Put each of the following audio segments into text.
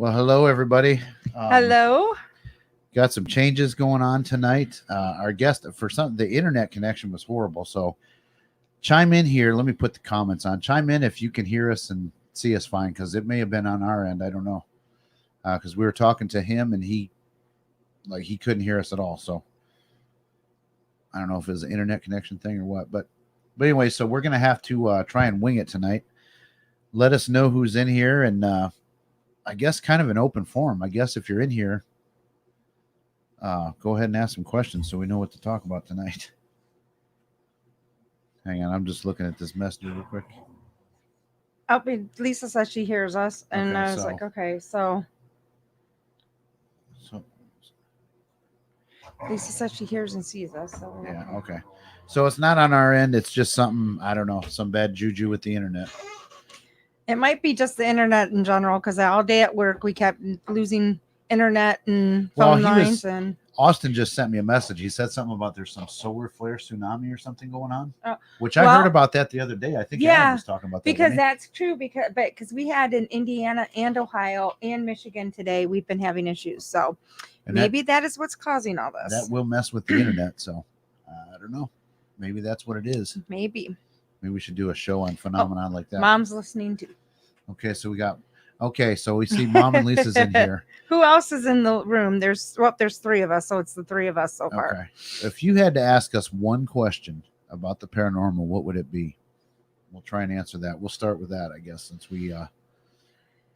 Well, hello, everybody. Hello. Got some changes going on tonight. Our guest, for some, the internet connection was horrible. So chime in here. Let me put the comments on. Chime in if you can hear us and see us fine, because it may have been on our end. I don't know. Because we were talking to him and he couldn't hear us at all. So I don't know if it was an internet connection thing or what. But anyway, so we're going to have to try and wing it tonight. Let us know who's in here, and I guess kind of an open forum. I guess if you're in here, go ahead and ask some questions so we know what to talk about tonight. Hang on, I'm just looking at this message real quick. Oh, Lisa says she hears us, and Okay, I was so- like, okay, so So Lisa says she hears and sees us. So yeah, okay. So it's not on our end. It's just something, I don't know, some bad juju with the internet. it might be just the internet in general, because all day at work we kept losing internet and Well, phone he lines, was- and Austin just sent me a message. He said something about there's some solar flare tsunami or something going on, Oh, which I well, heard about that the other day. I think yeah, Alan was talking about that. because wasn't that's true. Because we had in Indiana and Ohio and Michigan today, we've been having issues. So he? And maybe that is what's causing all this. that will mess with the internet. So I don't know. Maybe that's what it is. Maybe Maybe we should do a show on phenomenon like that. Mom's listening too. Okay, so we see Mom and Lisa's in here. Who else is in the room? There's three of us, so it's the three of us so far. Okay. If you had to ask us one question about the paranormal, what would it be? We'll try and answer that. We'll start with that, I guess, since we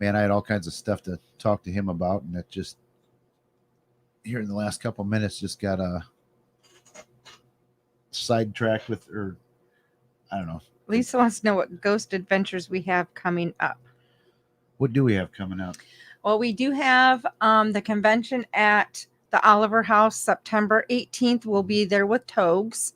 man, I had all kinds of stuff to talk to him about, and that just here in the last couple minutes just got sidetracked with, or I don't know. Lisa wants to know what ghost adventures we have coming up. What do we have coming up? Well, we do have the convention at the Oliver House, September 18th. We'll be there with Togs.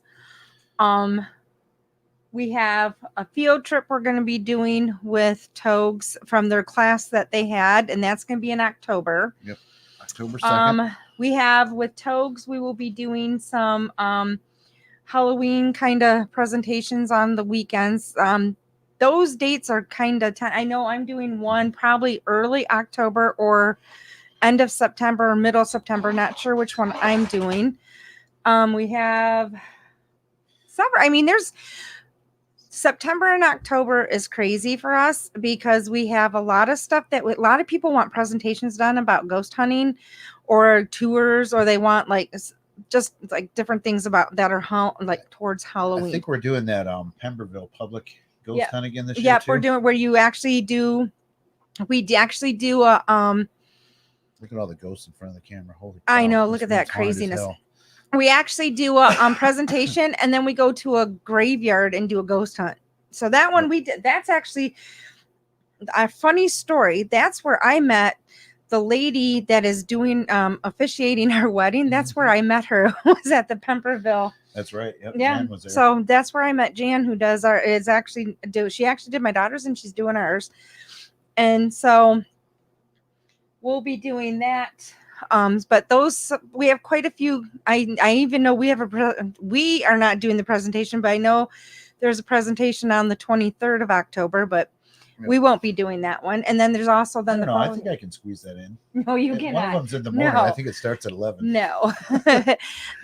We have a field trip we're going to be doing with Togs from their class that they had, and that's going to be in October. Yep, October 2nd. We have with Togs, we will be doing some Halloween kind of presentations on the weekends. Those dates are kind of I know I'm doing one probably early October or end of September or middle September. Not sure which one I'm doing. We have several. I mean, there's September and October is crazy for us because we have a lot of stuff that a lot of people want presentations done about ghost hunting or tours, or they want just like different things about that are like towards Halloween. I think we're doing that Pemberville public ghost hunt again this year. Yeah, too. we're doing where you actually do. We actually do a Look at all the ghosts in front of the camera. Holy cow, I know. this Look at that room's haunted as craziness. hell. We actually do a presentation, and then we go to a graveyard and do a ghost hunt. So that one we did. That's actually a funny story. That's where I met the lady that is doing officiating our wedding. That's where I met her. Was at the Pemberville. That's right. Yep, Yeah. Jan was there. So that's where I met Jan, who does she actually did my daughter's, and she's doing ours. And so we'll be doing that. But those, we have quite a few. I even know we are not doing the presentation, but I know there's a presentation on the 23rd of October, but we won't be doing that one. And then there's also I don't know. I think I can squeeze that in. No, you One cannot. of them's in the morning. No. I think it starts at 11. No.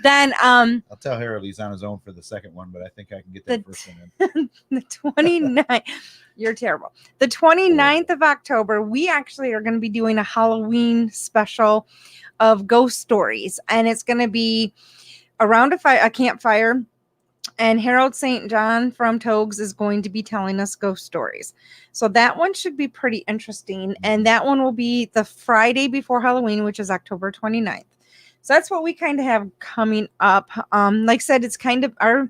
Then I'll tell Harold he's on his own for the second one, but I think I can get that first one in. the 29th. You're terrible. The 29th of October, we actually are going to be doing a Halloween special of ghost stories, and it's going to be around a campfire. And Harold St. John from Togs is going to be telling us ghost stories. So that one should be pretty interesting. And that one will be the Friday before Halloween, which is October 29th. So that's what we kind of have coming up. Like I said, it's kind of our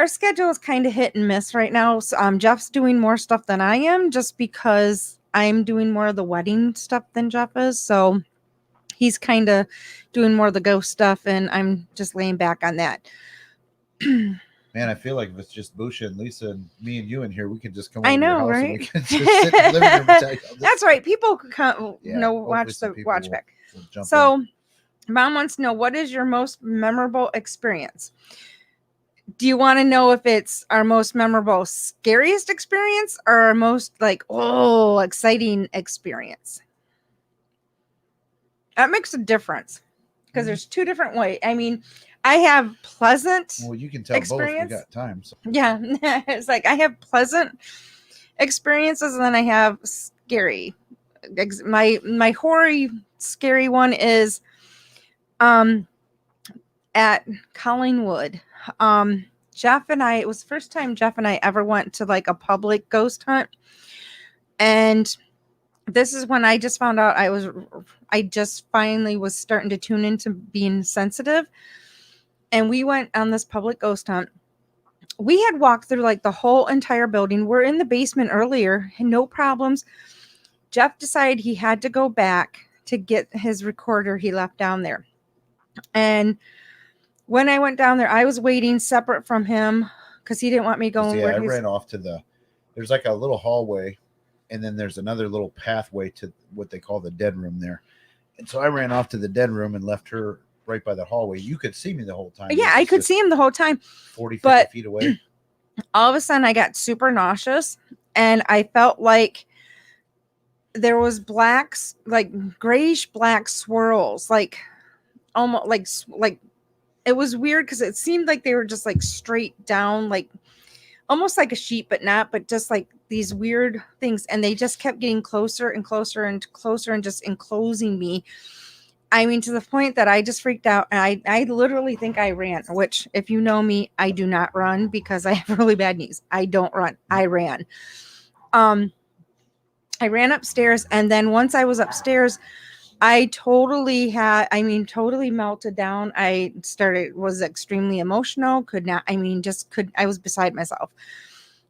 schedule is kind of hit and miss right now. So, Jeff's doing more stuff than I am, just because I'm doing more of the wedding stuff than Jeff is. So he's kind of doing more of the ghost stuff, and I'm just laying back on that. Man, I feel like if it's just Busha and Lisa and me and you in here, we could just come over I to your know, house right? and we can just sit in the living room and tell you all this. That's right. People could come, Yeah, watch hopefully some the people watch will- back. will jump So, in. Mom wants to know, what is your most memorable experience? Do you want to know if it's our most memorable, scariest experience, or our most exciting experience? That makes a difference because there's two different ways. I mean, I have pleasant. Well, you can tell experience. both. We got time. So. Yeah, it's like I have pleasant experiences and then I have scary. My horror scary one is at Collingwood. Jeff and I, it was the first time Jeff and I ever went to like a public ghost hunt. And this is when I just found out I just finally was starting to tune into being sensitive. And we went on this public ghost hunt. We had walked through like the whole entire building. We're in the basement earlier, no problems. Jeff decided he had to go back to get his recorder he left down there. And when I went down there, I was waiting separate from him because he didn't want me going. Yeah, I ran off to there's like a little hallway, and then there's another little pathway to what they call the dead room there. And so I ran off to the dead room and left her right by the hallway. You could see me the whole time. Yeah, I could see him the whole time. 40, 50 feet away. All of a sudden, I got super nauseous, and I felt like there was blacks, like grayish black swirls, like almost like it was weird because it seemed like they were just like straight down, like almost like a sheep, but not, but just like these weird things. And they just kept getting closer and closer and closer and just enclosing me. I mean, to the point that I just freaked out. And I literally think I ran, which if you know me, I do not run because I have really bad knees. I don't run. I ran. I ran upstairs. And then once I was upstairs, I totally melted down. Was extremely emotional. I was beside myself.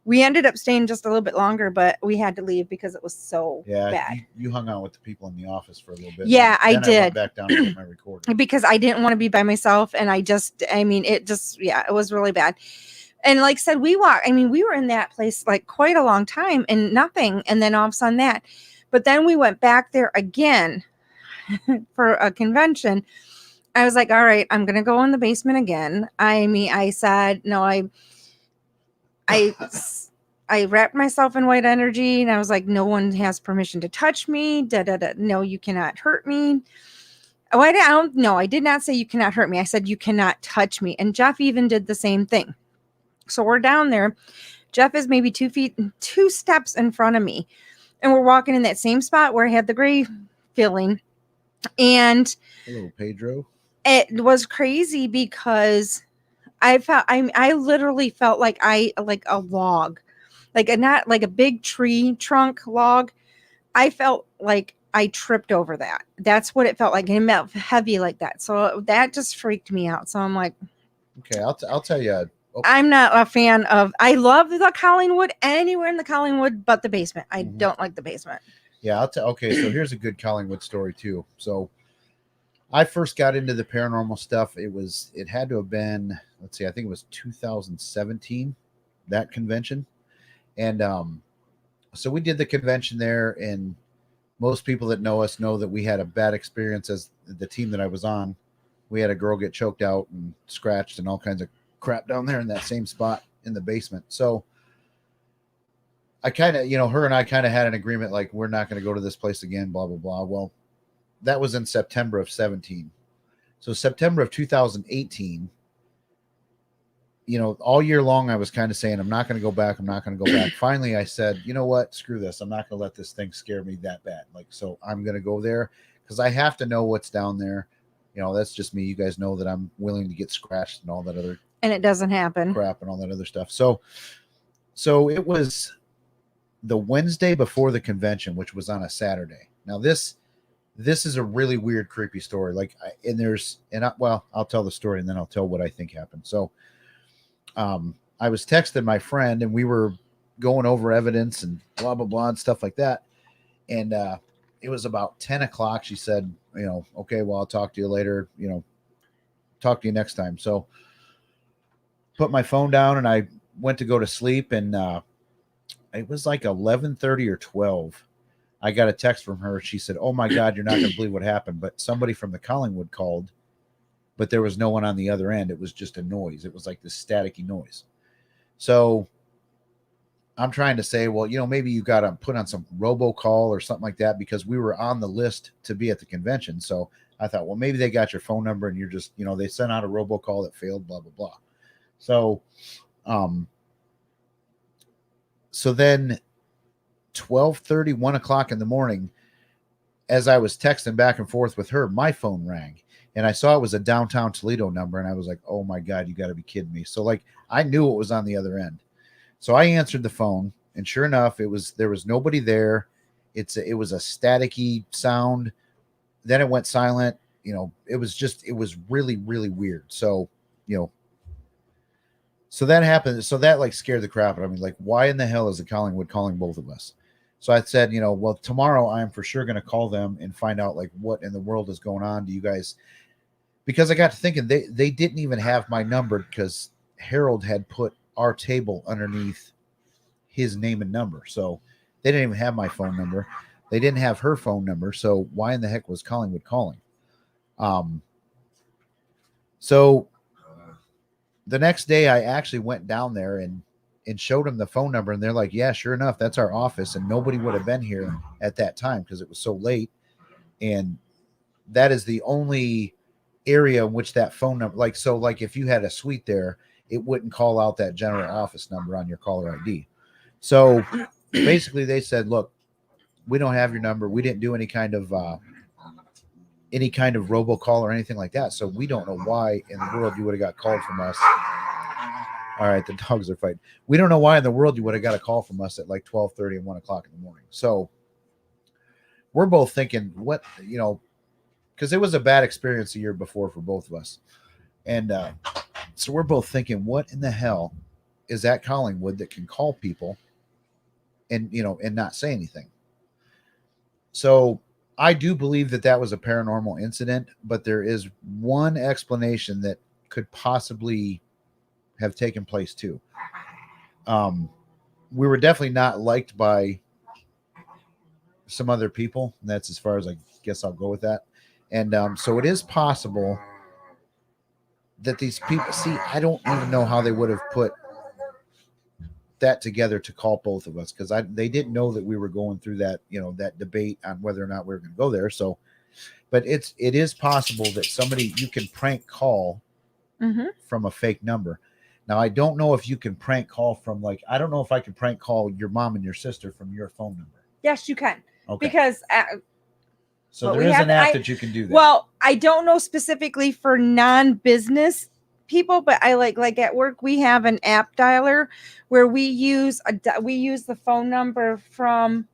We ended up staying just a little bit longer, but we had to leave because it was so bad. You hung out with the people in the office for a little bit. Yeah, I did. I went back down to get my recorder. Because I didn't want to be by myself. And it was really bad. And like I said, we were in that place like quite a long time and nothing. And then all of a sudden that. But then we went back there again for a convention. I was like, all right, I'm going to go in the basement again. I said, no, I wrapped myself in white energy and I was like, no one has permission to touch me. No, you cannot hurt me. Oh, I did not say you cannot hurt me. I said, you cannot touch me. And Jeff even did the same thing. So we're down there. Jeff is maybe 2 steps in front of me. And we're walking in that same spot where I had the gray feeling. And hello, Pedro. It was crazy because I literally felt like a log, not like a big tree trunk log. I felt like I tripped over that. That's what it felt like. And it felt heavy like that. So that just freaked me out. So I'm like, okay, I'll tell you. I'm not a fan of, I love the Collingwood, anywhere in the Collingwood, but the basement. I don't like the basement. Yeah, okay, so here's a good Collingwood story too. So I first got into the paranormal stuff. It had to have been, let's see, I think it was 2017, that convention. And so we did the convention there, and most people that know us know that we had a bad experience as the team that I was on. We had a girl get choked out and scratched and all kinds of crap down there in that same spot in the basement. So I kind of, her and I kind of had an agreement, like, we're not going to go to this place again, blah, blah, blah. Well, that was in September of 17. So September of 2018, all year long, I was kind of saying, I'm not going to go back. I'm not going to go back. Finally, I said, you know what? Screw this. I'm not going to let this thing scare me that bad. So I'm going to go there because I have to know what's down there. That's just me. You guys know that I'm willing to get scratched and all that other. And it doesn't happen. Crap and all that other stuff. So it was the Wednesday before the convention, which was on a Saturday. Now this is a really weird, creepy story. I'll tell the story and then I'll tell what I think happened. So, I was texting my friend and we were going over evidence and blah, blah, blah and stuff like that. And, it was about 10 o'clock. She said, okay, well, I'll talk to you later, talk to you next time. So put my phone down and I went to go to sleep, and, it was like 11:30 or 12. I got a text from her. She said, oh my God, you're not going to believe what happened. But somebody from the Collingwood called, but there was no one on the other end. It was just a noise. It was like this staticky noise. So I'm trying to say, well, maybe you got to put on some robocall or something like that, because we were on the list to be at the convention. So I thought, well, maybe they got your phone number and you're just, they sent out a robocall that failed, blah, blah, blah. So, so then 12:30, 1 o'clock in the morning, as I was texting back and forth with her, my phone rang and I saw it was a downtown Toledo number. And I was like, oh my God, you got to be kidding me. So like, I knew it was on the other end. So I answered the phone and sure enough, there was nobody there. It was a staticky sound. Then it went silent. It was really, really weird. So, so that happened. So that like scared the crap out of me. Like, why in the hell is the Collingwood calling both of us? So I said, well, tomorrow I'm for sure going to call them and find out like what in the world is going on. Do you guys, because I got to thinking they didn't even have my number because Harold had put our table underneath his name and number. So they didn't even have my phone number. They didn't have her phone number. So why in the heck was Collingwood calling? So the next day I actually went down there and showed them the phone number. And they're like, yeah, sure enough, that's our office. And nobody would have been here at that time because it was so late. And that is the only area in which that phone number, like if you had a suite there, it wouldn't call out that general office number on your caller ID. So basically they said, look, we don't have your number. We didn't do any kind of robocall or anything like that. So we don't know why in the world you would have got called from us. All right, the dogs are fighting. We don't know why in the world you would have got a call from us at like 12:30 and 1 o'clock in the morning. So we're both thinking, what, because it was a bad experience the year before for both of us. And so we're both thinking, what in the hell is that Collingwood that can call people and, and not say anything? So I do believe that was a paranormal incident, but there is one explanation that could possibly have taken place too. We were definitely not liked by some other people. And that's as far as I guess I'll go with that. And so it is possible that these people, I don't even know how they would have put that together to call both of us because they didn't know that we were going through that, that debate on whether or not we were going to go there. So, but it is possible that you can prank call from a fake number. Now, I don't know if you can prank call from I don't know if I can prank call your mom and your sister from your phone number. Yes, you can. Okay. Because so there is an app that you can do that. Well, I don't know specifically for non-business people, but I like at work we have an app dialer where we use the phone number from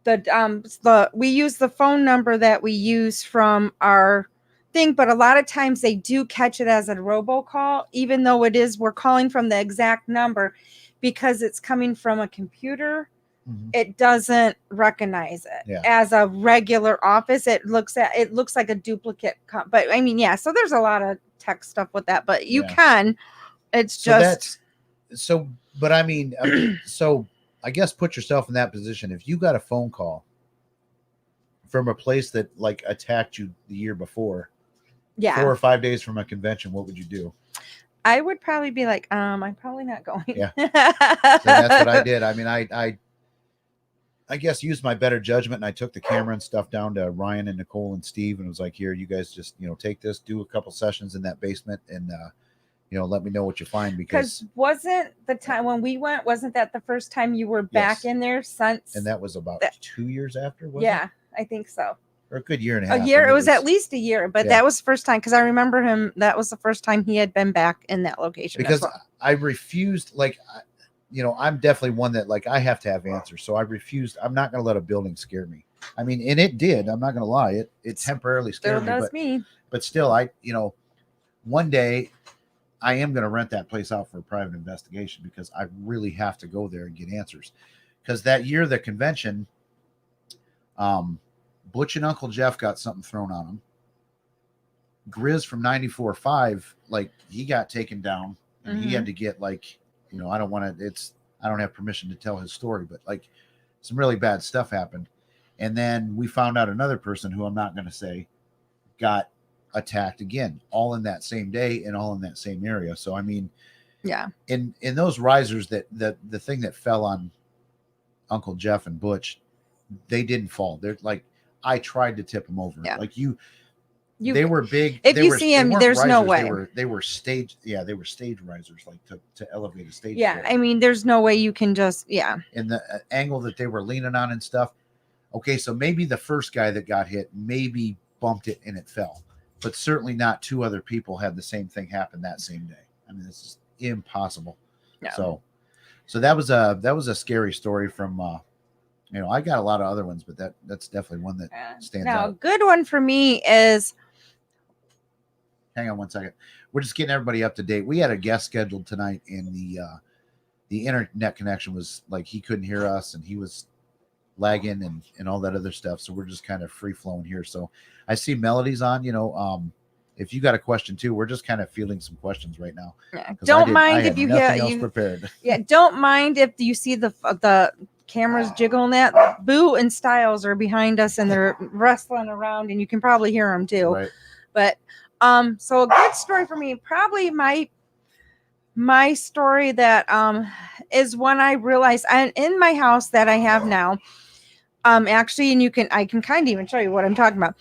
we use the phone number that we use from our thing, but a lot of times they do catch it as a robocall, even though we're calling from the exact number because it's coming from a computer. It doesn't recognize it as a regular office. It looks like a duplicate. But I mean, yeah. So there's a lot of tech stuff with that, but you can. It's just so. But I mean, so I guess put yourself in that position. If you got a phone call from a place that attacked you the year before, 4 or 5 days from a convention, what would you do? I would probably be like, I'm probably not going. Yeah, so that's what I did. I mean, I guess used my better judgment and I took the camera and stuff down to Ryan and Nicole and Steve and was like, here, you guys just, take this, do a couple sessions in that basement and, let me know what you find because wasn't the time when we went, wasn't that the first time you were back in there since? And that was about 2 years after, wasn't it? I think so. Or a good year and a half. A year. It was at least a year, but that was the first time because I remember him. That was the first time he had been back in that location. Because I refused, I'm definitely one that I have to have answers. So I refused. I'm not going to let a building scare me. I mean, and it did. I'm not going to lie. It temporarily scared me. But still, one day I am going to rent that place out for a private investigation because I really have to go there and get answers. Because that year, the convention, Butch and Uncle Jeff got something thrown on him. Grizz from 94.5, he got taken down and he had to get I don't have permission to tell his story, but some really bad stuff happened. And then we found out another person who I'm not going to say got attacked again, all in that same day and all in that same area. So, I mean, in those risers that the thing that fell on Uncle Jeff and Butch, they didn't fall. They're I tried to tip them over. They were big. If they you were, see they them, weren't there's no risers, way. They were stage. Yeah, they were stage risers, like to elevate a stage. Yeah, door. I mean, there's no way you can just And the angle that they were leaning on and stuff. Okay, so maybe the first guy that got hit maybe bumped it and it fell, but certainly not two other people had the same thing happen that same day. I mean, this is impossible. No. So that was a scary story from. I got a lot of other ones, but that's definitely one that stands out. A good one for me is. Hang on one second. We're just getting everybody up to date. We had a guest scheduled tonight, and the internet connection was like he couldn't hear us, and he was lagging and all that other stuff. So we're just kind of free flowing here. So I see Melody's on. If you got a question too, we're just kind of fielding some questions right now. Yeah. Don't mind if you hear you prepared. Yeah, don't mind if you see the cameras jiggling. That Boo and Styles are behind us and they're wrestling around, and you can probably hear them too. Right. But so a good story for me, probably my story that is when I realized in my house that I have now. Actually, and I can kind of even show you what I'm talking about.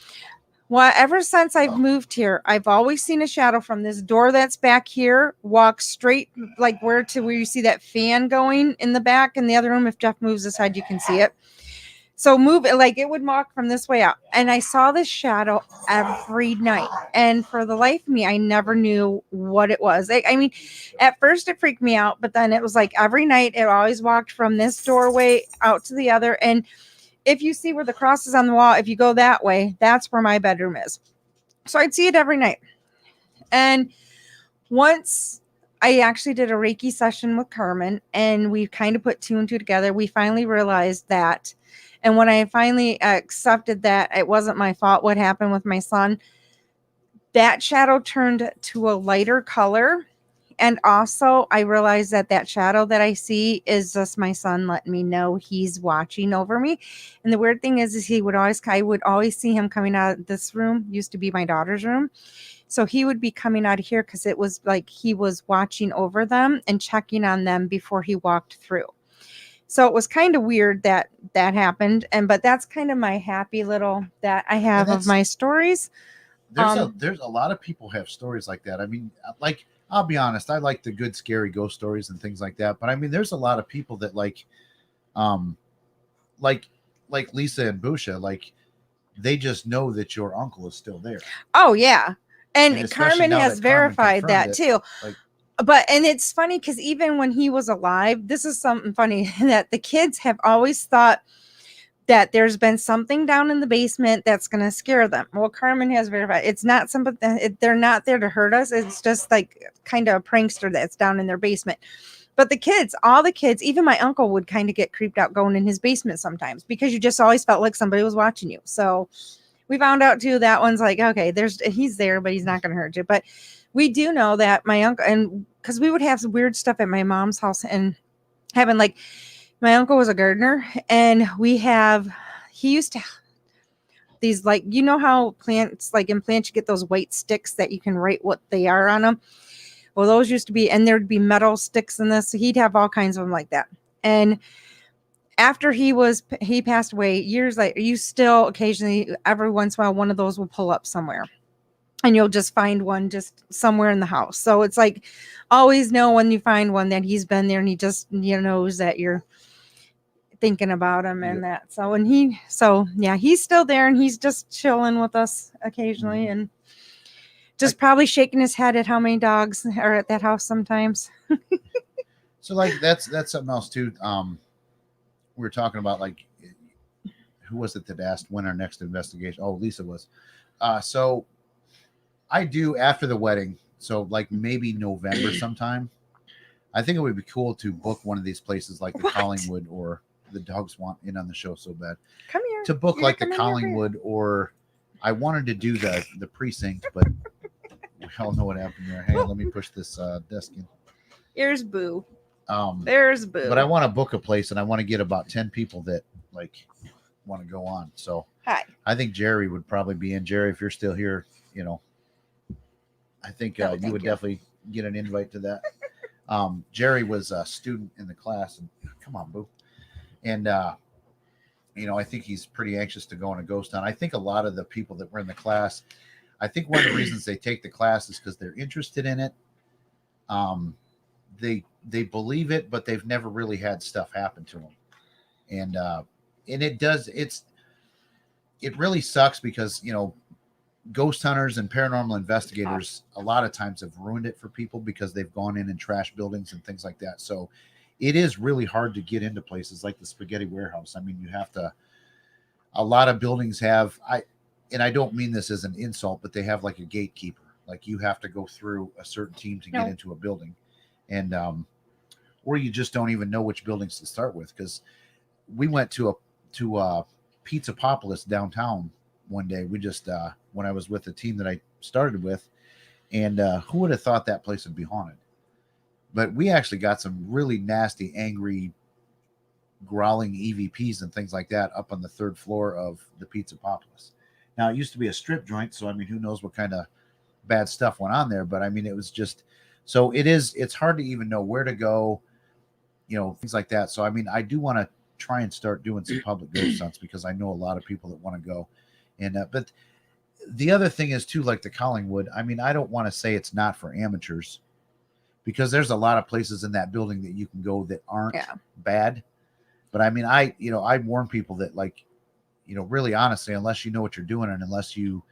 Well, ever since I've moved here, I've always seen a shadow from this door that's back here walk straight like where you see that fan going in the back in the other room. If Jeff moves aside, you can see it. So move it like it would walk from this way out. And I saw this shadow every night. And for the life of me, I never knew what it was. I mean, at first it freaked me out, but then it was like every night it always walked from this doorway out to the other. And if you see where the cross is on the wall, if you go that way, that's where my bedroom is. So I'd see it every night. And once I actually did a Reiki session with Carmen, and we kind of put two and two together, we finally realized that. And when I finally accepted that it wasn't my fault what happened with my son, that shadow turned to a lighter color. And also, I realized that shadow that I see is just my son letting me know he's watching over me. And the weird thing is I would always see him coming out of this room. Used to be my daughter's room. So he would be coming out of here because it was like he was watching over them and checking on them before he walked through. So it was kind of weird that happened. But that's kind of my happy little that I have of my stories. There's a lot of people have stories like that. I mean, like, I'll be honest, I like the good, scary ghost stories and things like that. But I mean, there's a lot of people that like Lisa and Busha, like they just know that your uncle is still there. Oh yeah, and Carmen has verified that too. And it's funny because even when he was alive, this is something funny that the kids have always thought that there's been something down in the basement that's going to scare them. Well, Carmen has verified it's not something they're not there to hurt us. It's just like kind of a prankster that's down in their basement. But all the kids, even my uncle would kind of get creeped out going in his basement sometimes because you just always felt like somebody was watching you. So we found out too, that one's like, okay, he's there, but he's not going to hurt you. But we do know that my uncle, and because we would have some weird stuff at my mom's house and having like, my uncle was a gardener, and he used to these, like, you know how plants, like in plants, you get those white sticks that you can write what they are on them. Well, those used to be, and there'd be metal sticks in this. So he'd have all kinds of them like that. And after he passed away years later, you still occasionally, every once in a while, one of those will pull up somewhere. And you'll just find one just somewhere in the house. So it's like, always know when you find one that he's been there, and he just knows that you're thinking about him and that. So, he's still there, and he's just chilling with us occasionally, and just probably shaking his head at how many dogs are at that house sometimes. So like that's something else too. We were talking about, like, who was it that asked when our next investigation? Oh, Lisa was. So I do after the wedding. So like maybe November sometime. I think it would be cool to book one of these places like the Collingwood, or the dogs want in on the show so bad. Come here. To book like the Collingwood, or I wanted to do the precinct, but we all know what happened there. Hey, let me push this desk in. Here's Boo. There's Boo. But I want to book a place, and I want to get about 10 people that like want to go on. So hi. I think Jerry would probably be in. Jerry, if you're still here, I think you would definitely get an invite to that. Jerry was a student in the class, and come on, Boo. And, I think he's pretty anxious to go on a ghost hunt. I think a lot of the people that were in the class, I think one of the reasons they take the class is because they're interested in it. They believe it, but they've never really had stuff happen to them, and it really sucks because ghost hunters and paranormal investigators a lot of times have ruined it for people because they've gone in and trashed buildings and things like that. So it is really hard to get into places like the Spaghetti Warehouse. I mean, you have to. A lot of buildings have and I don't mean this as an insult, but they have like a gatekeeper. Like you have to go through a certain team to get into a building, and or you just don't even know which buildings to start with. Because we went to Pizzapopolis downtown one day. We just when I was with the team that I started with, and who would have thought that place would be haunted? But we actually got some really nasty, angry, growling EVPs and things like that up on the third floor of the Pizzapopolis. Now it used to be a strip joint, so I mean, who knows what kind of bad stuff went on there? But I mean, it was just so it's hard to even know where to go, things like that. So I mean, I do want to try and start doing some public ghost hunts because I know a lot of people that want to go. And but the other thing is too, like the Collingwood. I mean, I don't want to say it's not for amateurs because there's a lot of places in that building that you can go that aren't bad. But I mean, I warn people that really honestly, unless you know what you're doing and unless you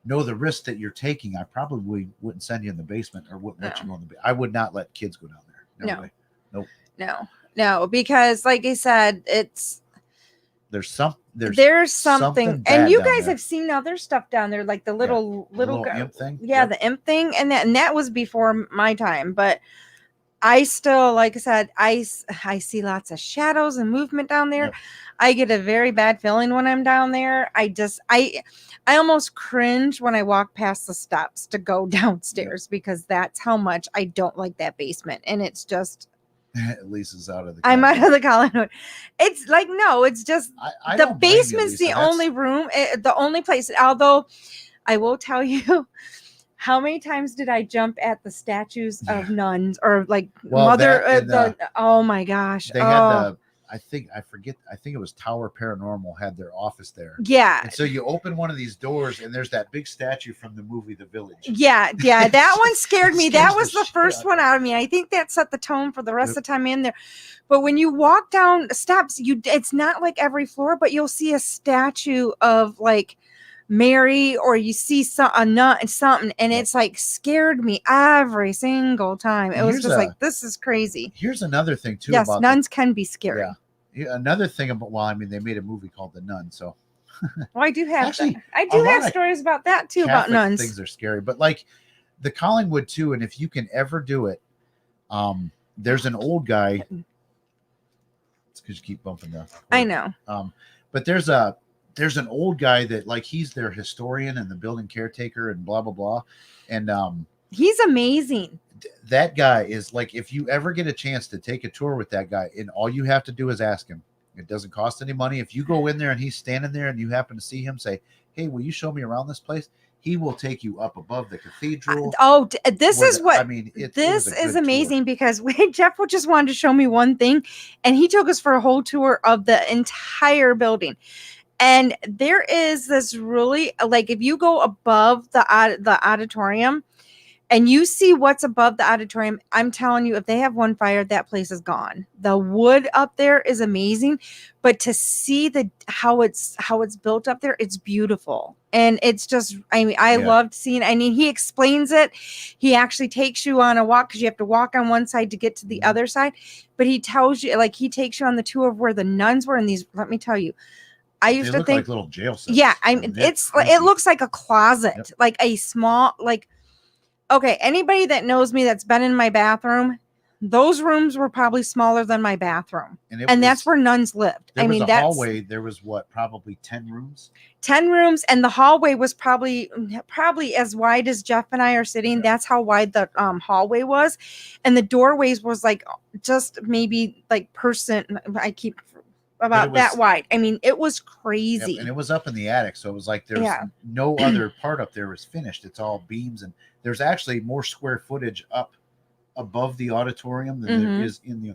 know the risk that you're taking, I probably wouldn't send you in the basement or wouldn't let you go in the basement. I would not let kids go down there. No way. Nope. No, because like I said, there's something and you guys have seen other stuff down there, like the little imp thing. The imp thing, and that was before my time, but I still, like I said, I see lots of shadows and movement down there. Yep. I get a very bad feeling when I'm down there. I almost cringe when I walk past the steps to go downstairs because that's how much I don't like that basement. And it's just Lisa's out of the I'm out of the Collingwood. It's like, no, it's just the basement's the only room, the only place. Although I will tell you, how many times did I jump at the statues of nuns or oh my gosh. They had I think it was Tower Paranormal had their office there. Yeah. And so you open one of these doors and there's that big statue from the movie The Village. Yeah. That one scared me. That was the first one out of me. I think that set the tone for the rest of the time in there. But when you walk down steps, it's not like every floor, but you'll see a statue of like Mary, or you see something, and it's like scared me every single time. It was just like, this is crazy. Here's another thing too. Yes, nuns can be scary. Yeah. Another thing about, well, I mean, they made a movie called The Nun, so. Well, I do have stories about that too, Catholic about nuns. Things are scary, but like the Collingwood too. And if you can ever do it, there's an old guy. It's because you keep bumping the. I know. But there's an old guy that like he's their historian and the building caretaker and blah blah blah, and he's amazing. That guy is like, if you ever get a chance to take a tour with that guy, and all you have to do is ask him. It doesn't cost any money. If you go in there and he's standing there and you happen to see him, say, "Hey, will you show me around this place?" He will take you up above the cathedral. This is amazing tour. Because Jeff just wanted to show me one thing, and he took us for a whole tour of the entire building. And there is this really, like, if you go above the auditorium and you see what's above the auditorium, I'm telling you, if they have one fire, that place is gone. The wood up there is amazing, but to see how it's built up there, it's beautiful. And it's just, I mean, I loved seeing, I mean, he explains it. He actually takes you on a walk because you have to walk on one side to get to the other side. But he tells you, like, he takes you on the tour of where the nuns were in these, let me tell you, I used to think like little jail cells. Yeah, it looks like a closet, like a small, like, okay, anybody that knows me that's been in my bathroom, those rooms were probably smaller than my bathroom. And that's where nuns lived. I mean, that's hallway, there was probably 10 rooms? 10 rooms, and the hallway was probably as wide as Jeff and I are sitting. That's how wide the hallway was. And the doorways was like just maybe like about that wide. I mean, it was crazy. Yep, and it was up in the attic, so it was like there's no other part up there was finished. It's all beams, and there's actually more square footage up above the auditorium than there is in the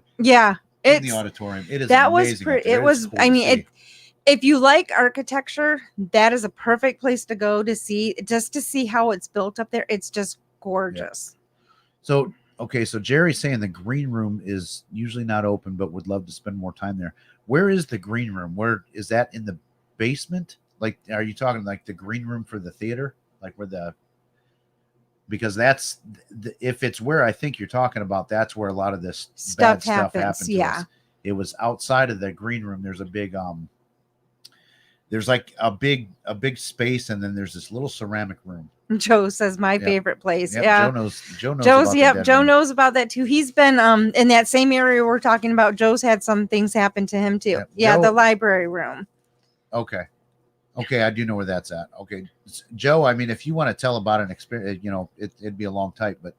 auditorium. It is that amazing. was pretty. It was. I mean, if you like architecture, that is a perfect place to go to see, just to see how it's built up there. It's just gorgeous. So, okay, so Jerry's saying the green room is usually not open, but would love to spend more time there. Where is the green room? Where is that, in the basement? Like, are you talking like the green room for the theater? Like where the, because that's, if it's where I think you're talking about, that's where a lot of this bad stuff happened to us. It was outside of the green room. There's a big, there's like a big space, and then there's this little ceramic room. Joe says my favorite place. Yep, Yeah. Joe knows Joe's, about Joe knows about that too. He's been in that same area we're talking about. Joe's had some things happen to him too. Yeah, Joe, the library room. Okay, I do know where that's at. Okay, Joe, I mean, if you want to tell about an experience, you know, it'd be a long type, but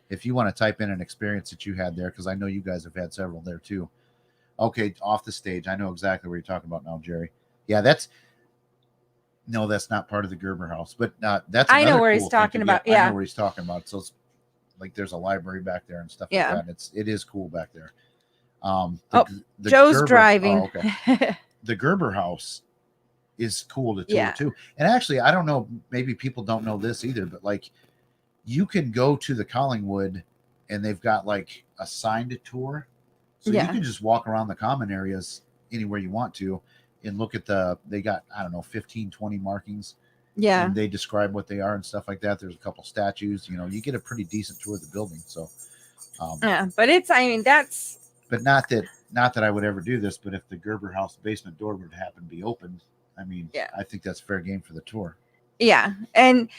if you want to type in an experience that you had there, because I know you guys have had several there too. Okay, off the stage, I know exactly what you're talking about now, Jerry. Yeah, that's not part of the Gerber house, but that's, I know where he's talking about. Yeah, I know where he's talking about. So it's like there's a library back there and stuff like that. And it is cool back there. The Joe's Gerber, driving. Oh, okay. The Gerber house is cool to tour too. And actually, I don't know, maybe people don't know this either, but like you can go to the Collingwood and they've got like a signed tour. So you can just walk around the common areas anywhere you want to and look at they got, I don't know, 15, 20 markings. Yeah. And they describe what they are and stuff like that. There's a couple statues, you know, you get a pretty decent tour of the building. So, but it's, I mean, that's, but not that I would ever do this, but if the Gerber house basement door would happen to be open, I mean, I think that's fair game for the tour. Yeah. And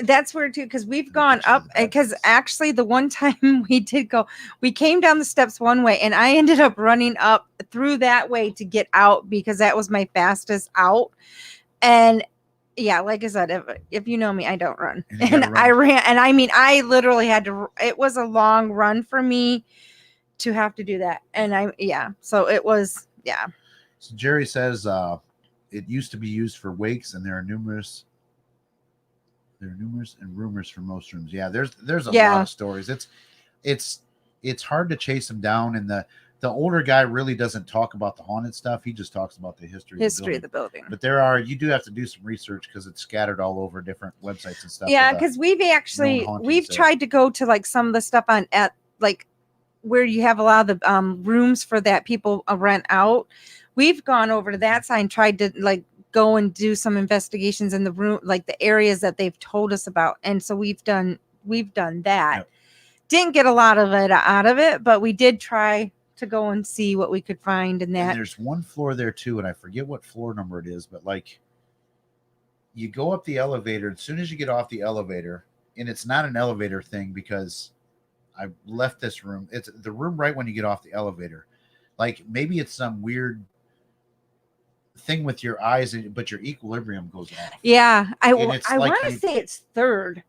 that's weird too, because we've gone up, because actually the one time we did go, we came down the steps one way and I ended up running up through that way to get out because that was my fastest out. And yeah, like I said, if you know me, I don't run. And I ran, and I mean, I literally had to, it was a long run for me to have to do that. And so it was, So Jerry says it used to be used for wakes, and there are numerous and rumors for most rooms. Yeah, there's a lot of stories. It's hard to chase them down, and the older guy really doesn't talk about the haunted stuff. He just talks about the history of the building. But you do have to do some research because it's scattered all over different websites and stuff. Yeah, because we've tried to go to like some of the stuff at like where you have a lot of the rooms for that people rent out. We've gone over to that side and tried to like go and do some investigations in the room, like the areas that they've told us about. And so we've done that. Yep. Didn't get a lot of it out of it, but we did try to go and see what we could find in that. And there's one floor there too, and I forget what floor number it is, but like you go up the elevator, as soon as you get off the elevator, and it's not an elevator thing because I left this room. It's the room right when you get off the elevator. Like maybe it's some weird thing with your eyes, but your equilibrium goes off. Yeah, I want to say it's third.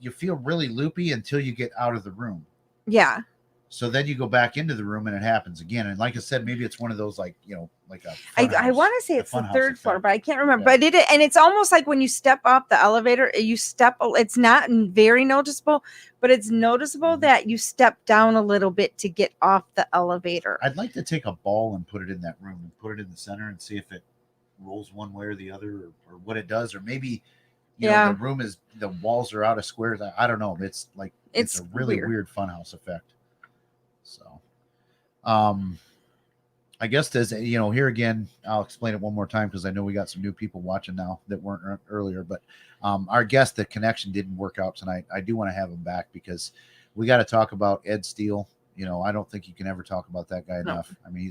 You feel really loopy until you get out of the room. Yeah. So then you go back into the room and it happens again. And like I said, maybe it's one of those like, you know, like a I want to say it's the third floor, but I can't remember. Yeah. But and it's almost like when you step off the elevator, it's not very noticeable, but it's noticeable that you step down a little bit to get off the elevator. I'd like to take a ball and put it in that room and put it in the center and see if it rolls one way or the other or what it does. Or maybe, you know, the walls are out of squares. I don't know. It's like, it's a really weird funhouse effect. So, I guess there's, you know, here again, I'll explain it one more time because I know we got some new people watching now that weren't earlier, but our guest, the connection didn't work out tonight. I do want to have him back because we got to talk about Ed Steele. You know, I don't think you can ever talk about that guy enough. I mean,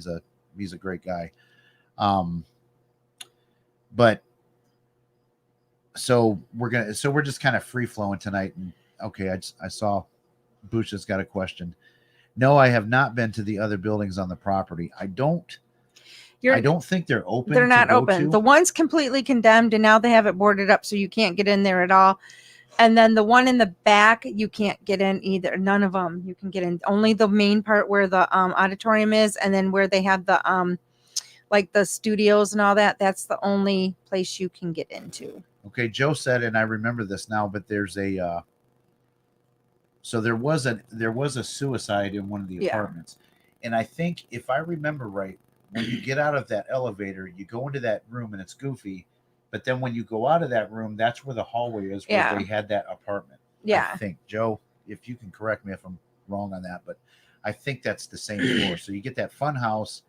he's a great guy. But so we're just kind of free flowing tonight. And okay, I saw Bush's got a question. No, I have not been to the other buildings on the property. I don't think they're open. They're not open. The one's completely condemned, and now they have it boarded up, so you can't get in there at all. And then the one in the back, you can't get in either. None of them you can get in. Only the main part where the auditorium is, and then where they have the like the studios and all that. That's the only place you can get into. Okay, Joe said, and I remember this now, but there's a. So there was a suicide in one of the apartments, and I think if I remember right, when you get out of that elevator, you go into that room and it's goofy. But then when you go out of that room, that's where the hallway is where Yeah. they had that apartment. Yeah. I think, Joe, if you can correct me if I'm wrong on that, but I think that's the same floor. So you get that fun house,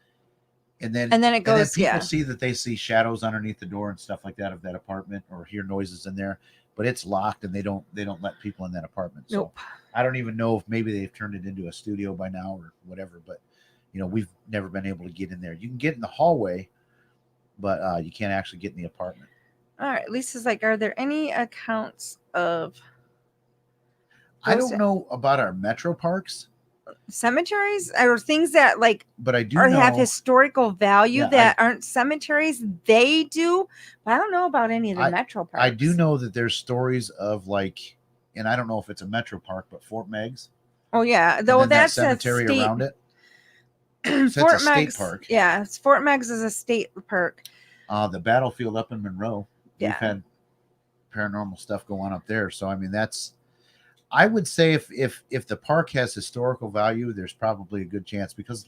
and then it goes, people see that they see shadows underneath the door and stuff like that of that apartment, or hear noises in there, but it's locked and they don't let people in that apartment. So Nope. I don't even know if maybe they've turned it into a studio by now or whatever, but we've never been able to get in there. You can get in the hallway, but you can't actually get in the apartment. All right. Lisa's like, are there any accounts of I don't know about our metro parks, cemeteries or things that like but I do or know have historical value Yeah, that aren't cemeteries? They do, but I don't know about any of the metro parks. I do know that there's stories of like, and I don't know if it's a metro park, but Fort Meigs. Oh yeah, And though then that that's cemetery a state, around it. So Fort it's a state Meigs. park. Yeah, Fort Meigs is a state park. The battlefield up in Monroe. Yeah. We've had paranormal stuff go on up there. So I mean, I would say if the park has historical value, there's probably a good chance, because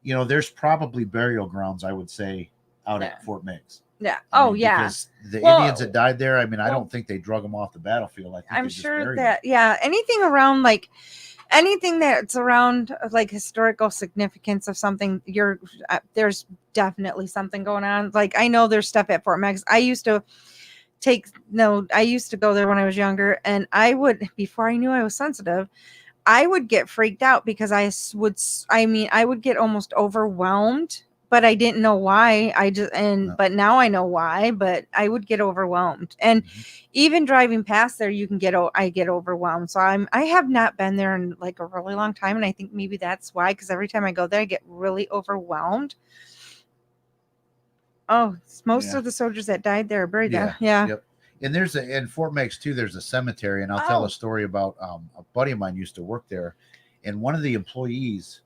there's probably burial grounds, I would say, out at Fort Meigs. Yeah. Because the Indians that died there, I mean, I don't think they drug them off the battlefield. I think I'm they just sure buried that them. anything around like anything that's around like historical significance of something, there's definitely something going on. Like I know there's stuff at Fort Meigs. I used to go there when I was younger, and I would, before I knew I was sensitive, I would get freaked out because I would get almost overwhelmed, but I didn't know why. But now I know why, but I would get overwhelmed. And even driving past there, I get overwhelmed. So I have not been there in like a really long time. And I think maybe that's why, because every time I go there, I get really overwhelmed. Oh, most of the soldiers that died there are buried there. Yeah. Yep. And in Fort Meigs too, there's a cemetery, and I'll tell a story about a buddy of mine used to work there, and one of the employees,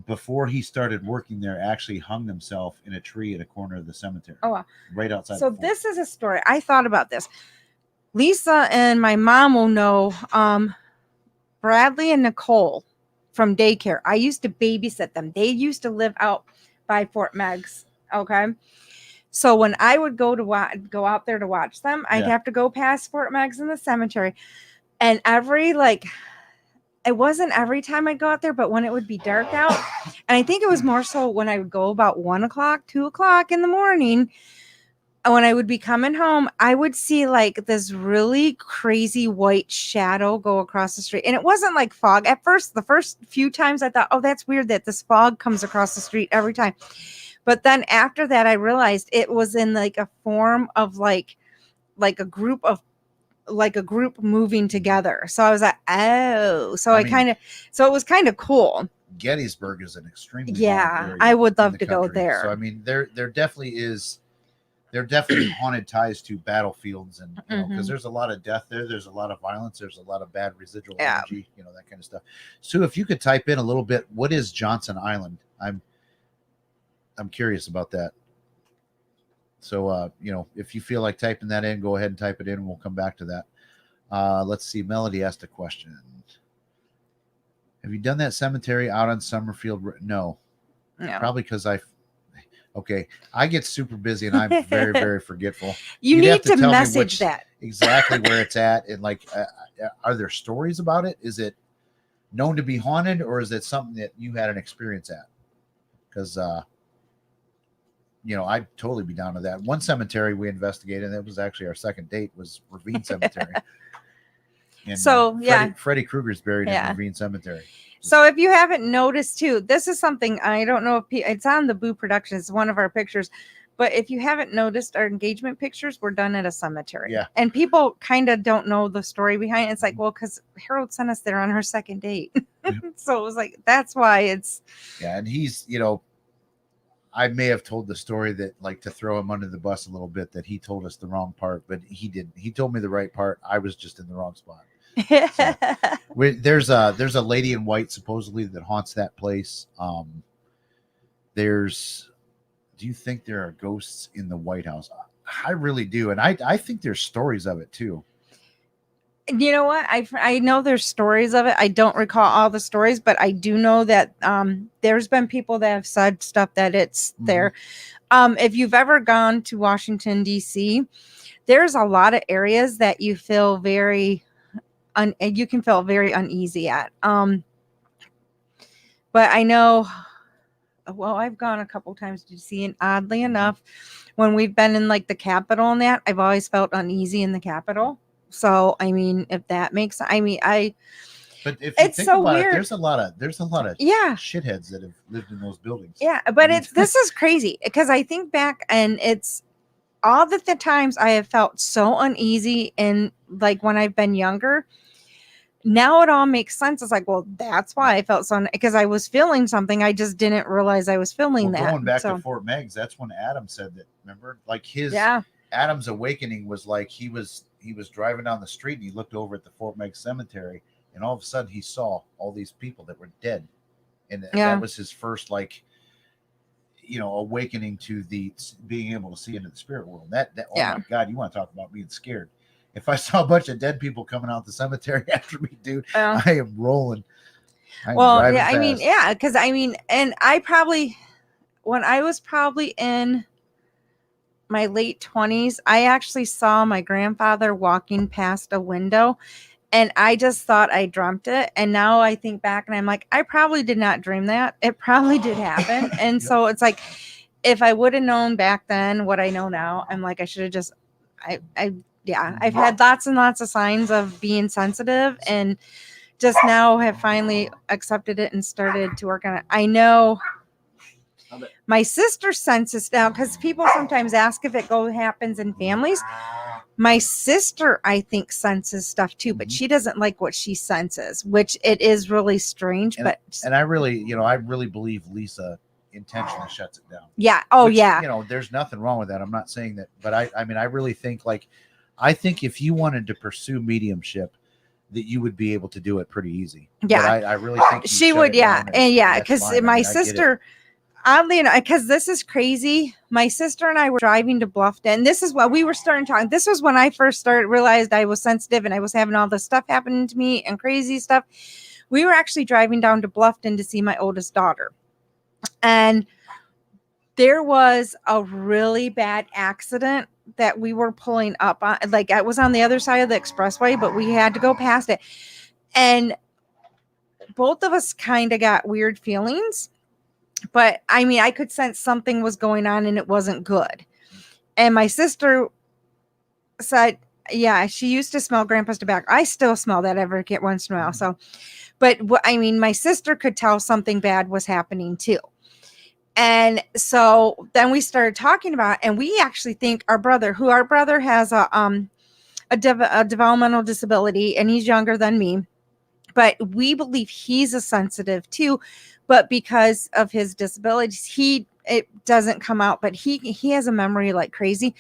before he started working there, actually hung himself in a tree at a corner of the cemetery. Oh, wow. Right outside. So this is a story. I thought about this. Lisa and my mom will know Bradley and Nicole from daycare. I used to babysit them. They used to live out by Fort Meigs. Okay. So when I would go out there to watch them, I'd have to go past Fort Meigs in the cemetery. And it wasn't every time I'd go out there, but when it would be dark out, and I think it was more so when I would go about 1 o'clock, 2 o'clock in the morning, when I would be coming home, I would see like this really crazy white shadow go across the street. And it wasn't like fog. At first, the first few times I thought, oh, that's weird that this fog comes across the street every time. But then after that, I realized it was in like a form of like a group moving together. So I was like, oh, so it was kind of cool. Gettysburg is an extremely area I would love to go there. So I mean, there definitely haunted ties to battlefields, and because there's a lot of death there's a lot of violence, there's a lot of bad residual energy, that kind of stuff. So if you could type in a little bit, what is Johnson Island? I'm curious about that. So, if you feel like typing that in, go ahead and type it in, and we'll come back to that. Let's see. Melody asked a question. Have you done that cemetery out on Summerfield? No. Probably because I get super busy and I'm very, very forgetful. You need to message that. Exactly where it's at. And like, are there stories about it? Is it known to be haunted, or is it something that you had an experience at? Because, I'd totally be down to that. One cemetery we investigated, and that was actually our second date, was Ravine Cemetery. And Freddy Krueger's buried in Ravine Cemetery. So if you haven't noticed too, this is something I don't know if it's on the Boo Productions, one of our pictures, but if you haven't noticed, our engagement pictures were done at a cemetery. Yeah. And people kind of don't know the story behind it. It's like, well, because Harold sent us there on her second date. So it was like, that's why it's. Yeah. And he's, I may have told the story that, like, to throw him under the bus a little bit, that he told us the wrong part, but he didn't. He told me the right part. I was just in the wrong spot. So, there's a lady in white supposedly that haunts that place. Do you think there are ghosts in the White House? I really do, and I think there's stories of it too. You know what? I know there's stories of it. I don't recall all the stories, but I do know that there's been people that have said stuff that it's there. If you've ever gone to Washington D.C., there's a lot of areas that you feel very you can feel very uneasy at. But I know, well, I've gone a couple times to D.C., and oddly enough, when we've been in like the Capitol and that, I've always felt uneasy in the Capitol. So, I mean, if that makes, But if you it's think so about weird. it, there's a lot of Yeah, shitheads that have lived in those buildings. yeah, but this is crazy because I think back and it's all the times I have felt so uneasy and like when I've been younger. Now it all makes sense. It's like, well, that's why I felt so, because I was feeling something. I just didn't realize I was feeling that. Going back to Fort Meigs, that's when Adam said that. Remember, like Adam's awakening was like he was driving down the street and he looked over at the Fort Meigs cemetery, and all of a sudden he saw all these people that were dead, and that was his first awakening to the being able to see into the spirit world. That oh my God, you want to talk about being scared? If I saw a bunch of dead people coming out the cemetery after me, dude, I am rolling. Because and I probably, when I was probably in my late 20s, I actually saw my grandfather walking past a window, and I just thought I dreamt it. And now I think back and I'm like, I probably did not dream that. It probably did happen. And so it's like, if I would have known back then what I know now, I'm like, I should have just, I've had lots and lots of signs of being sensitive, and just now have finally accepted it and started to work on it. I know my sister senses now, because people sometimes ask if it happens in families. My sister, I think, senses stuff too, but she doesn't like what she senses, which it is really strange. And I really believe Lisa intentionally shuts it down. Yeah. There's nothing wrong with that. I'm not saying that, but I really think I think if you wanted to pursue mediumship, that you would be able to do it pretty easy. Yeah. But I really think she would. Yeah. And because my sister, oddly enough, because this is crazy. My sister and I were driving to Bluffton. This is what we were starting talking. This was when I first realized I was sensitive and I was having all this stuff happening to me and crazy stuff. We were actually driving down to Bluffton to see my oldest daughter. And there was a really bad accident that we were pulling up on. Like, I was on the other side of the expressway, but we had to go past it. And both of us kind of got weird feelings. But I could sense something was going on and it wasn't good. And my sister said, yeah, she used to smell Grandpa's tobacco. I still smell that every once in a while. So, but my sister could tell something bad was happening too. And so then we started talking about it, and we actually think our brother has a developmental disability, and he's younger than me, but we believe he's a sensitive too. But because of his disabilities, it doesn't come out, but he has a memory like crazy.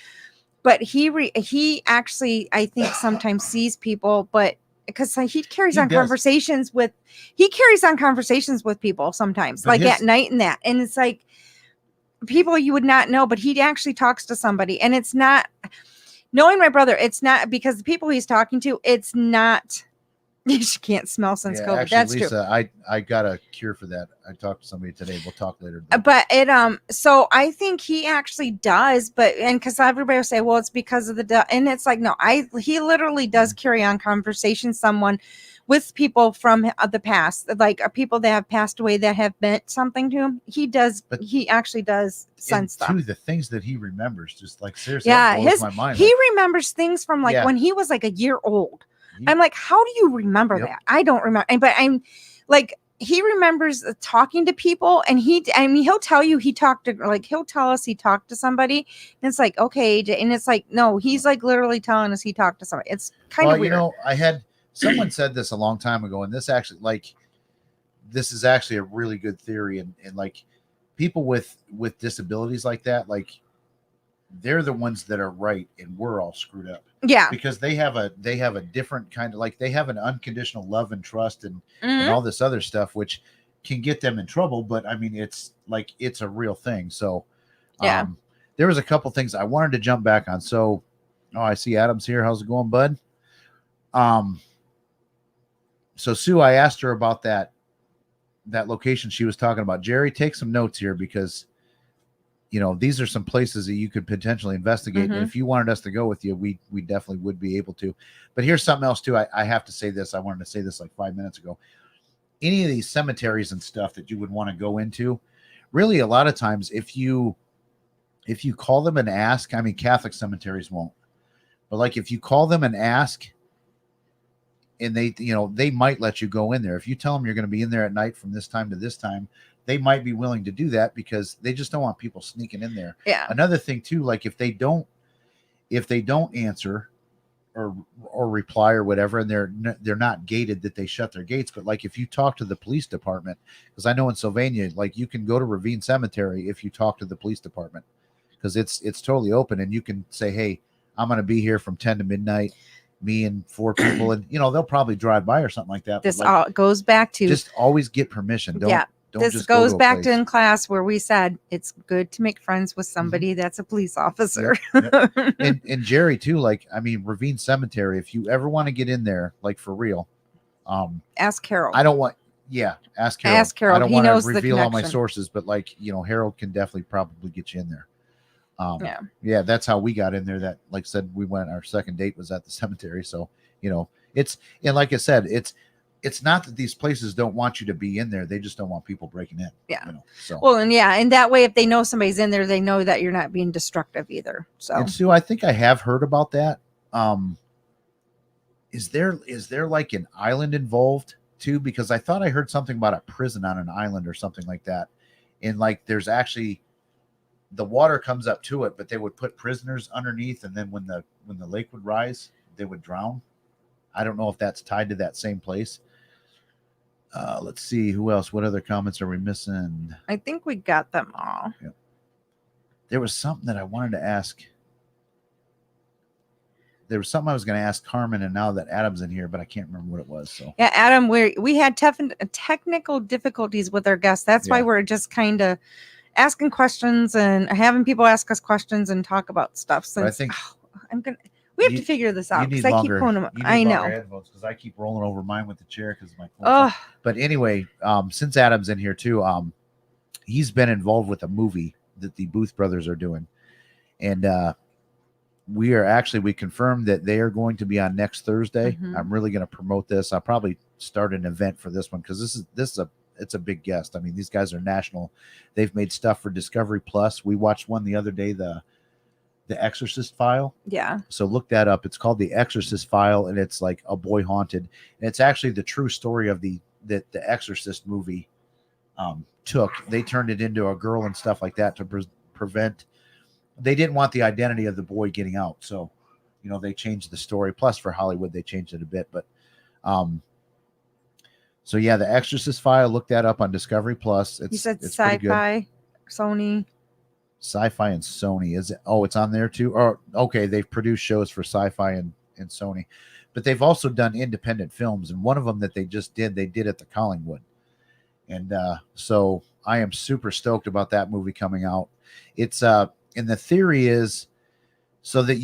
But he actually, I think, sometimes sees people, but because he carries on conversations with people sometimes, but like at night and that. And it's like people you would not know, but he actually talks to somebody. And it's not, knowing my brother, it's not because the people he's talking to, it's not, she can't smell since COVID. Actually, that's Lisa, true. I got a cure for that. I talked to somebody today. We'll talk later. But it so I think he actually does, and because everybody will say, well, it's because of and it's like, no, he literally does carry on conversations with people from the past, like people that have passed away that have meant something to him. He actually does sense stuff. The things that he remembers, just like seriously, blows my mind. He remembers things from when he was like a year old. I'm like, how do you remember that? I don't remember. But I'm like, he remembers talking to people, and he'll tell you he'll tell us he talked to somebody, and it's like, okay, and it's like, no, he's like literally telling us he talked to somebody. It's kind of weird. I had someone said this a long time ago, and this is actually a really good theory, and like people with disabilities like that, like they're the ones that are right, and we're all screwed up. Yeah, because they have a different kind of, like, they have an unconditional love and trust and all this other stuff, which can get them in trouble. But it's like, it's a real thing. So there was a couple things I wanted to jump back on. So I see Adam's here. How's it going, bud? So Sue, I asked her about that location she was talking about. Jerry, take some notes here because these are some places that you could potentially investigate. And if you wanted us to go with you, we definitely would be able to. But here's something else too. I have to say this. I wanted to say this like 5 minutes ago. Any of these cemeteries and stuff that you would want to go into, really a lot of times if you call them and ask, I mean, Catholic cemeteries won't, but like if you call them and ask, and they might let you go in there. If you tell them you're going to be in there at night from this time to this time, they might be willing to do that because they just don't want people sneaking in there. Yeah. Another thing too, like if they don't answer or reply or whatever, and they're not gated, that they shut their gates. But like if you talk to the police department, because I know in Sylvania, like you can go to Ravine Cemetery if you talk to the police department, because it's totally open, and you can say, hey, I'm going to be here from 10 to midnight, me and 4 people, and they'll probably drive by or something like that. This all goes back to just always get permission. Don't this just goes go back to in class where we said it's good to make friends with somebody that's a police officer. Yep. And Jerry too, like, I mean, Ravine Cemetery, if you ever want to get in there, like for real, ask Harold. I don't want, ask Harold. Ask Harold. I don't He want knows to the reveal all my connection. sources, but like, Harold can definitely probably get you in there. Yeah, that's how we got in there. That, like I said, we went, our second date was at the cemetery. So, it's, and like I said, it's not that these places don't want you to be in there. They just don't want people breaking in. Yeah. So. Well, and that way, if they know somebody's in there, they know that you're not being destructive either. So. And Sue, I think I have heard about that. Is there like an island involved too? Because I thought I heard something about a prison on an island or something like that. And like, there's actually, the water comes up to it, but they would put prisoners underneath. And then when the lake would rise, they would drown. I don't know if that's tied to that same place. Let's see who else. What other comments are we missing? I think we got them all. Yeah. There was something that I wanted to ask. There was something I was going to ask Carmen, and now that Adam's in here, but I can't remember what it was. So yeah, Adam, we had technical difficulties with our guests. That's why we're just kind of asking questions and having people ask us questions and talk about stuff. Since I think we have to figure this out because I keep pulling them up. I know. Because I keep rolling over mine with the chair because my phone. But anyway, since Adam's in here too, he's been involved with a movie that the Booth brothers are doing, and we confirmed that they are going to be on next Thursday. I'm really going to promote this. I'll probably start an event for this one because it's a big guest. I mean, these guys are national. They've made stuff for Discovery Plus. We watched one the other day, the Exorcist File. Yeah. So look that up. It's called The Exorcist File, and it's like a boy haunted. And it's actually the true story of the Exorcist movie took. They turned it into a girl and stuff like that to prevent. They didn't want the identity of the boy getting out. So, they changed the story. Plus for Hollywood, they changed it a bit. But so yeah, The Exorcist File, look that up on Discovery Plus. You said Sci-Fi, Sony. Sci-Fi and Sony, is it? Oh, it's on there too. Or okay, they've produced shows for Sci-Fi and Sony, but they've also done independent films. And one of them that they did at the Collingwood, and so I am super stoked about that movie coming out. It's and the theory is so that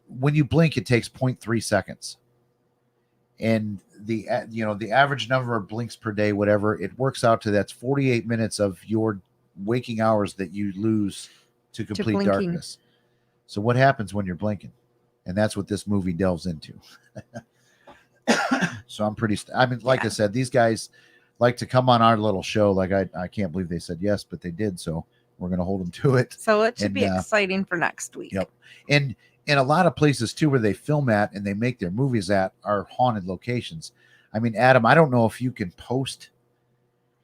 when you blink, it takes 0.3 seconds, and the average number of blinks per day, whatever it works out to, that's 48 minutes of your waking hours that you lose to complete darkness. So what happens when you're blinking? And that's what this movie delves into. So I'm like I said, these guys like to come on our little show. Like I can't believe they said yes, but they did. So we're going to hold them to it. So it should be exciting for next week. Yep. And a lot of places too, where they film at and they make their movies at, are haunted locations. I mean, Adam, I don't know if you can post.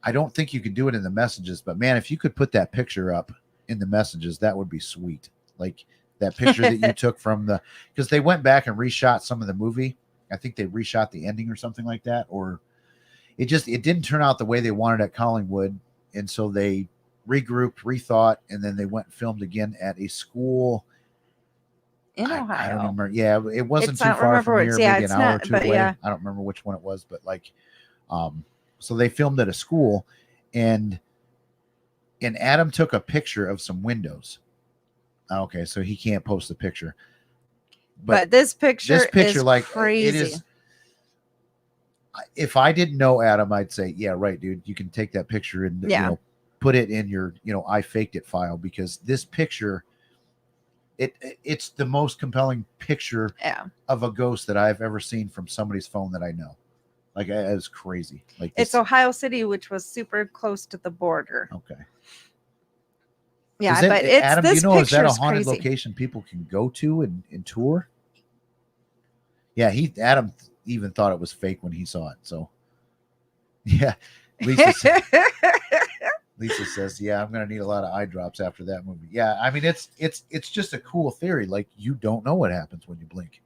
I don't think you could do it in the messages, but man, if you could put that picture up in the messages, that would be sweet. Like that picture that you took from because they went back and reshot some of the movie. I think they reshot the ending or something like that, or it didn't turn out the way they wanted at Collingwood. And so they regrouped, rethought, and then they went and filmed again at a school in Ohio. I don't remember. Yeah, it wasn't too far from here, maybe an hour or two away. Yeah. I don't remember which one it was, but like, so they filmed at a school, and Adam took a picture of some windows. Okay, so he can't post the picture. But this picture is like crazy. it is. if I didn't know Adam, I'd say, yeah, right, dude. You can take that picture and put it in your I faked it file, because this picture, it's the most compelling picture of a ghost that I've ever seen from somebody's phone that I know. Like, it's crazy. Like, it's Ohio City, which was super close to the border. Okay. Yeah, but it's Adam, this do you know, is that a crazy. haunted location people can go to and tour? Yeah, Adam even thought it was fake when he saw it. So, yeah, Lisa says, yeah, I'm gonna need a lot of eye drops after that movie. Yeah, I mean, it's just a cool theory. Like, you don't know what happens when you blink.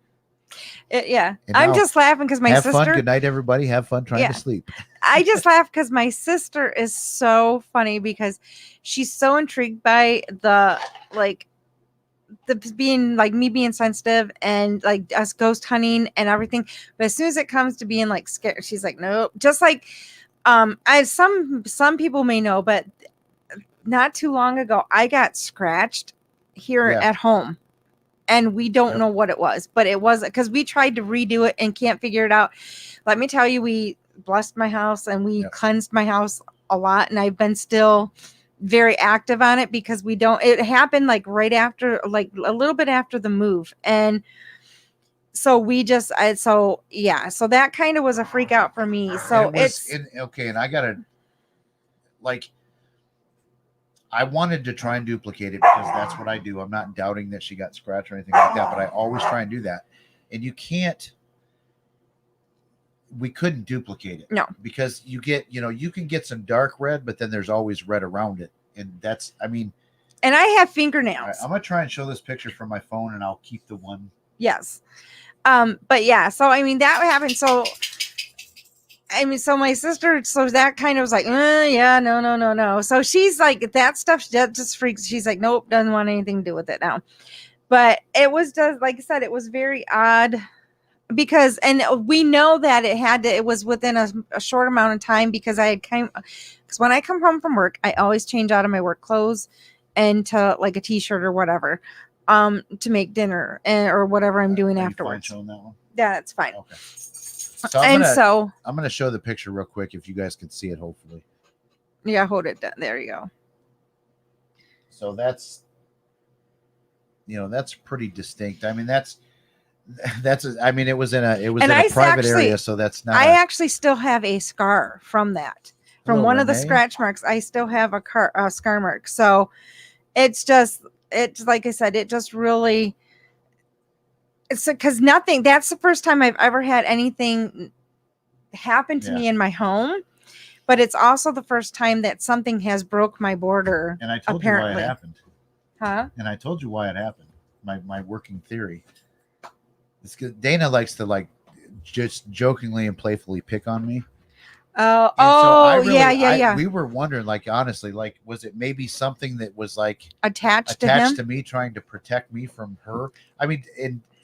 I'm just laughing because my sister. Have fun. Good night, everybody. Have fun trying to sleep. I just laugh because my sister is so funny, because she's so intrigued by the being like me being sensitive and like us ghost hunting and everything. But as soon as it comes to being like scared, she's like, nope. Just like some people may know, but not too long ago, I got scratched here at home. And we don't know what it was, but it was because we tried to redo it and can't figure it out. Let me tell you, we blessed my house and we cleansed my house a lot. And I've been still very active on it, because it happened like right after, like a little bit after the move. And so so that kind of was a freak out for me. So and I gotta, like, I wanted to try and duplicate it, because that's what I do. I'm not doubting that she got scratched or anything like that, but I always try and do that. And we couldn't duplicate it. No. Because you can get some dark red, but then there's always red around it. And and I have fingernails. Right, I'm going to try and show this picture from my phone, and I'll keep the one. Yes. But yeah, so I mean, that happened. So my sister, so that kind of was like, no. So she's like, that stuff that just freaks. She's like, nope, doesn't want anything to do with it now. But it was just, like I said, it was very odd, because, and we know that it was within a short amount of time, because because when I come home from work, I always change out of my work clothes into like a t-shirt or whatever, to make dinner or whatever I'm doing afterwards. Showing that one? Yeah, that's fine. Okay. So I'm going to show the picture real quick if you guys can see it, hopefully. Yeah, hold it down. There you go. So that's pretty distinct. I mean, it was in a private area, so that's not. I actually still have a scar from that. From one of the scratch marks, I still have a scar mark. So it's like I said, it just really. It's because that's the first time I've ever had anything happen to me in my home, but it's also the first time that something has broke my border. And I told you why it happened. Huh? And I told you why it happened. My working theory. It's because Dana likes to just jokingly and playfully pick on me. Yeah. We were wondering, honestly, was it maybe something that was attached to me, trying to protect me from her? I mean,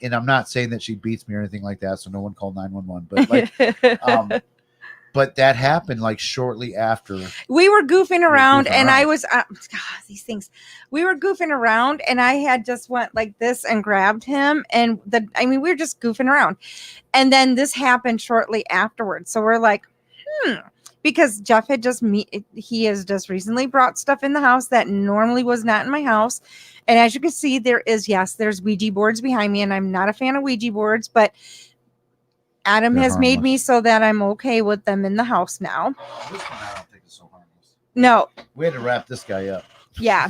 and I'm not saying that she beats me or anything like that, so no one called 911. But but that happened shortly after. We were goofing around, and I was these things. We were goofing around, and I had just went like this and grabbed him, and we were just goofing around, and then this happened shortly afterwards. So we're like, because Jeff he has just recently brought stuff in the house that normally was not in my house. And as you can see, there's Ouija boards behind me, and I'm not a fan of Ouija boards, but Adam has made me so that I'm okay with them in the house now. This one I don't think is so harmless. No. We had to wrap this guy up. Yeah.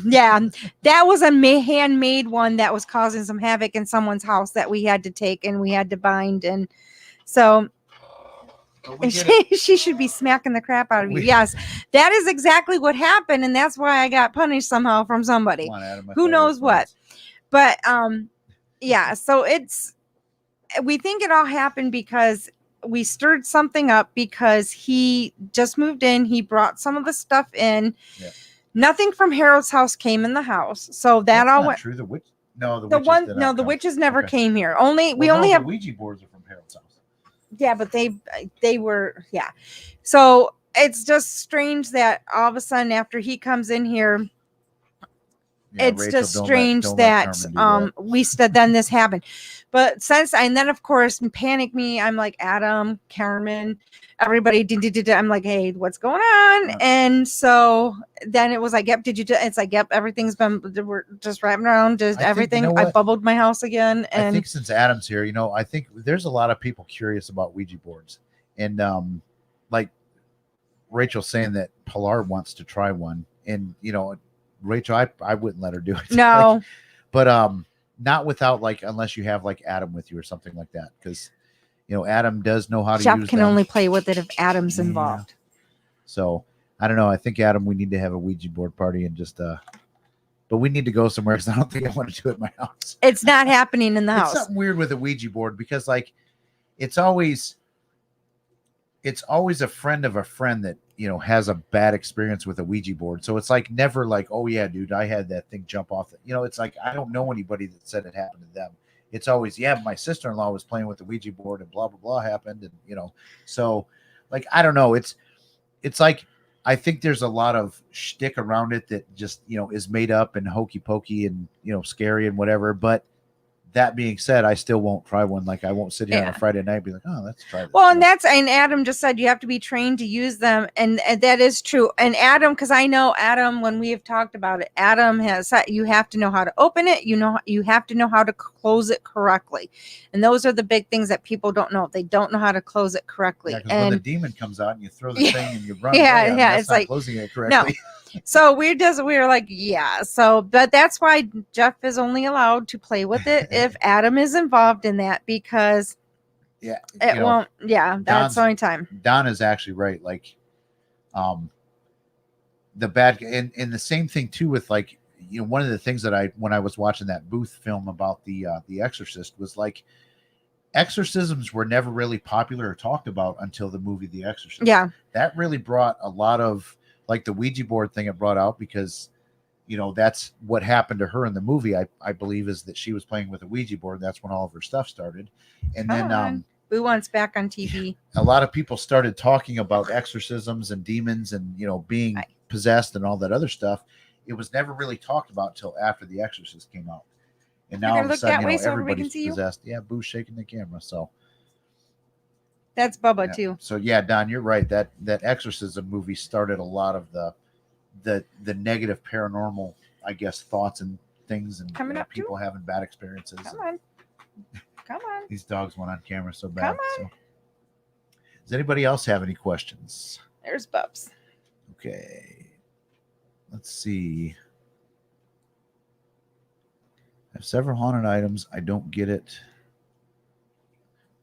That was a handmade one that was causing some havoc in someone's house that we had to take and we had to bind. And so she should be smacking the crap out of you. Yes, that is exactly what happened. And that's why I got punished somehow from somebody. Who knows what? But yeah, so we think it all happened because we stirred something up, because he just moved in. He brought some of the stuff in. Yeah. Nothing from Harold's house came in the house. So that's all went true. The witches never came here. We only have the Ouija boards are from Harold's house. Yeah, but they were, yeah. So it's just strange that all of a sudden after he comes in here, it's Rachel, just don't strange let that Carmen do we said then this happened. But and then of course panic me. I'm like, Adam, Carmen, everybody. I'm like, hey, what's going on? And so then it was like, yep. Did you? It's like, yep. Everything's been. We're just wrapping around. Just everything. You know I bubbled my house again. And I think since Adam's here, I think there's a lot of people curious about Ouija boards, and like Rachel's saying that Pilar wants to try one, and Rachel, I wouldn't let her do it. No, but not without unless you have Adam with you or something like that, because Adam does know how to Jeff use can them. only play with it if Adam's involved. So I don't know. I think Adam, we need to have a Ouija board party and just but we need to go somewhere because I don't think I want to do it in my house. It's not happening in the house. It's something weird with a Ouija board because it's always a friend of a friend that has a bad experience with a Ouija board. So it's never oh yeah, dude, I had that thing jump off. It's I don't know anybody that said it happened to them. It's always, yeah, my sister-in-law was playing with the Ouija board and blah blah blah happened, and so I don't know. It's I think there's a lot of shtick around it that just is made up and hokey pokey and scary and whatever. But that being said, I still won't try one. I won't sit here on a Friday night and be like, oh, let's try this. Well, and Adam just said you have to be trained to use them. And that is true. And Adam, because I know Adam, when we have talked about it, Adam has said you have to know how to open it. You have to know how to close it correctly. And those are the big things that people don't know. They don't know how to close it correctly. Yeah, when the demon comes out and you throw the thing and you run, it's not closing it correctly. No. So we're like, yeah. So, but that's why Jeff is only allowed to play with it if Adam is involved in that, because it won't. Yeah, that's the only time. Don is actually right. The bad and the same thing too with one of the things that when I was watching that Booth film about the Exorcist was exorcisms were never really popular or talked about until the movie The Exorcist. Yeah, that really brought a lot of the Ouija board thing it brought out, because that's what happened to her in the movie. I believe is that she was playing with a Ouija board. That's when all of her stuff started. And then Boo wants back on TV. A lot of people started talking about exorcisms and demons and being possessed and all that other stuff. It was never really talked about until after The Exorcist came out. And now all of a sudden everybody's possessed. Yeah, Boo's shaking the camera. So that's Bubba too. So yeah, Don, you're right. That exorcism movie started a lot of the negative paranormal, I guess, thoughts and things, and people having bad experiences. Come on. These dogs went on camera so bad. So. Does anybody else have any questions? There's Bubs. Okay. Let's see. I have several haunted items. I don't get it.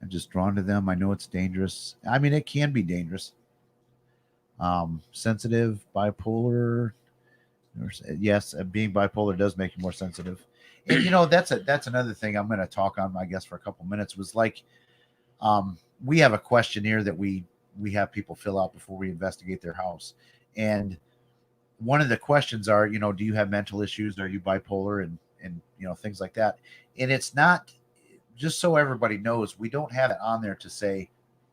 I'm just drawn to them. I know it's dangerous. I mean, it can be dangerous. Sensitive, bipolar. Yes, being bipolar does make you more sensitive. And, that's another thing I'm going to talk on, I guess, for a couple minutes. Was we have a questionnaire that we have people fill out before we investigate their house, and one of the questions are, do you have mental issues? Are you bipolar? And things like that. And it's not. Just so everybody knows, we don't have it on there to say,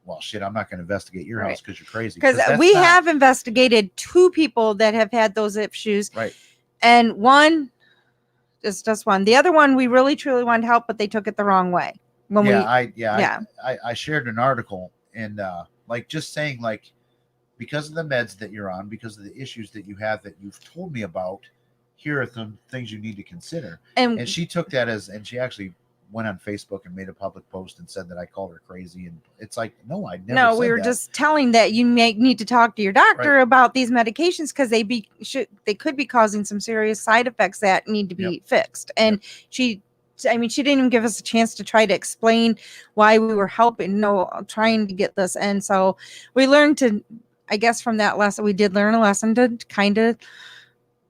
well, shit, I'm not going to investigate your house because you're crazy. Because we have investigated 2 people that have had those issues. Right. And one, just one. The other one, we really, truly wanted help, but they took it the wrong way. I shared an article and just saying because of the meds that you're on, because of the issues that you have that you've told me about, here are some things you need to consider. And she took that and she actually went on Facebook and made a public post and said that I called her crazy. And it's no, I never No, said we were that. Just telling that you need to talk to your doctor about these medications because they could be causing some serious side effects that need to be fixed. And she didn't even give us a chance to try to explain why we were trying to get this. And so we learned to, I guess from that lesson, we did learn a lesson to kind of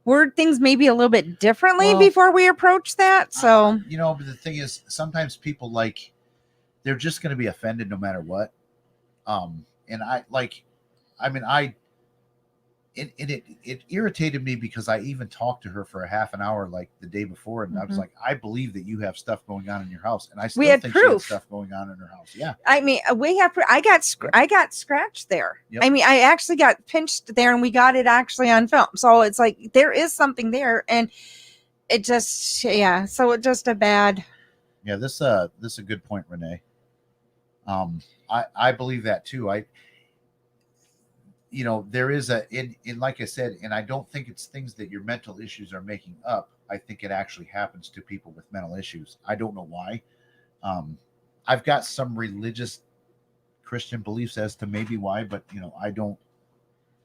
word things maybe a little bit differently before we approach that. So, but the thing is, sometimes people they're just going to be offended no matter what. And it irritated me because I even talked to her for a half an hour the day before, and I was like, I believe that you have stuff going on in your house, and I still think she has stuff going on in her house. Yeah, I mean, we have. I got scratched there. Yep. I mean, I actually got pinched there, and we got it actually on film. So it's there is something there, and it just, yeah. So it's just a bad. Yeah, this is a good point, Renee. I believe that too. There is in like I said, and I don't think it's things that your mental issues are making up. I think it actually happens to people with mental issues. I don't know why. I've got some religious Christian beliefs as to maybe why, but I don't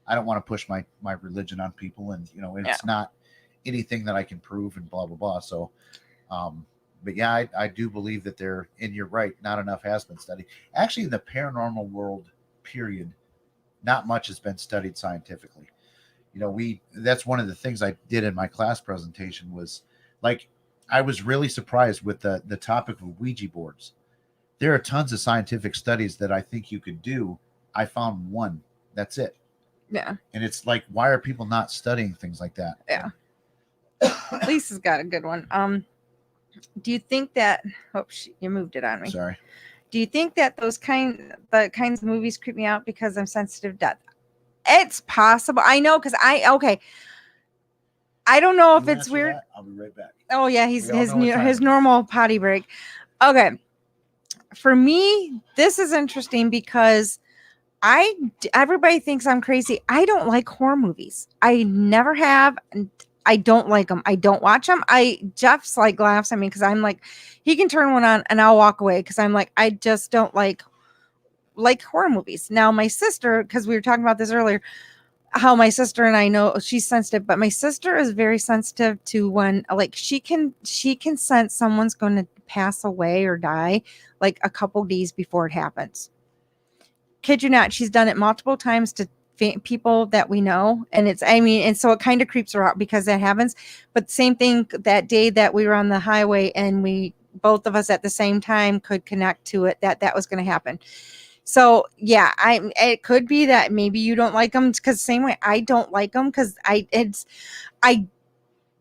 want to push my religion on people, and it's not anything that I can prove and blah blah blah. So but yeah, I do believe that and you're right, not enough has been studied. Actually, in the paranormal world, period, not much has been studied scientifically. That's one of the things I did in my class presentation was, like, I was really surprised with the topic of Ouija boards. There are tons of scientific studies that I think you could do. I found one. That's it. Yeah. And it's like, why are people not studying things like that? Yeah. Lisa's got a good one. Do you think that? Oh, you moved it on me. Sorry. Do you think that the kinds of movies creep me out because I'm sensitive to death? It's possible. I know, because I don't know if it's weird. I'll be right back. Oh yeah, he's his normal potty break. Okay. For me, this is interesting because everybody thinks I'm crazy. I don't like horror movies. I never have. I don't like them. I don't watch them. Jeff's like laughs at me because I'm like, he can turn one on and I'll walk away because I'm like, I just don't like horror movies. Now my sister, because we were talking about this earlier, how my sister, and I know she's sensitive, but my sister is very sensitive to when, like, she can sense someone's going to pass away or die like a couple days before it happens. Kid you not, she's done it multiple times to people that we know, and so it kind of creeps her out because that happens. But same thing that day that we were on the highway and we both of us at the same time could connect to it that was going to happen. So yeah, it could be that maybe you don't like them because same way I don't like them because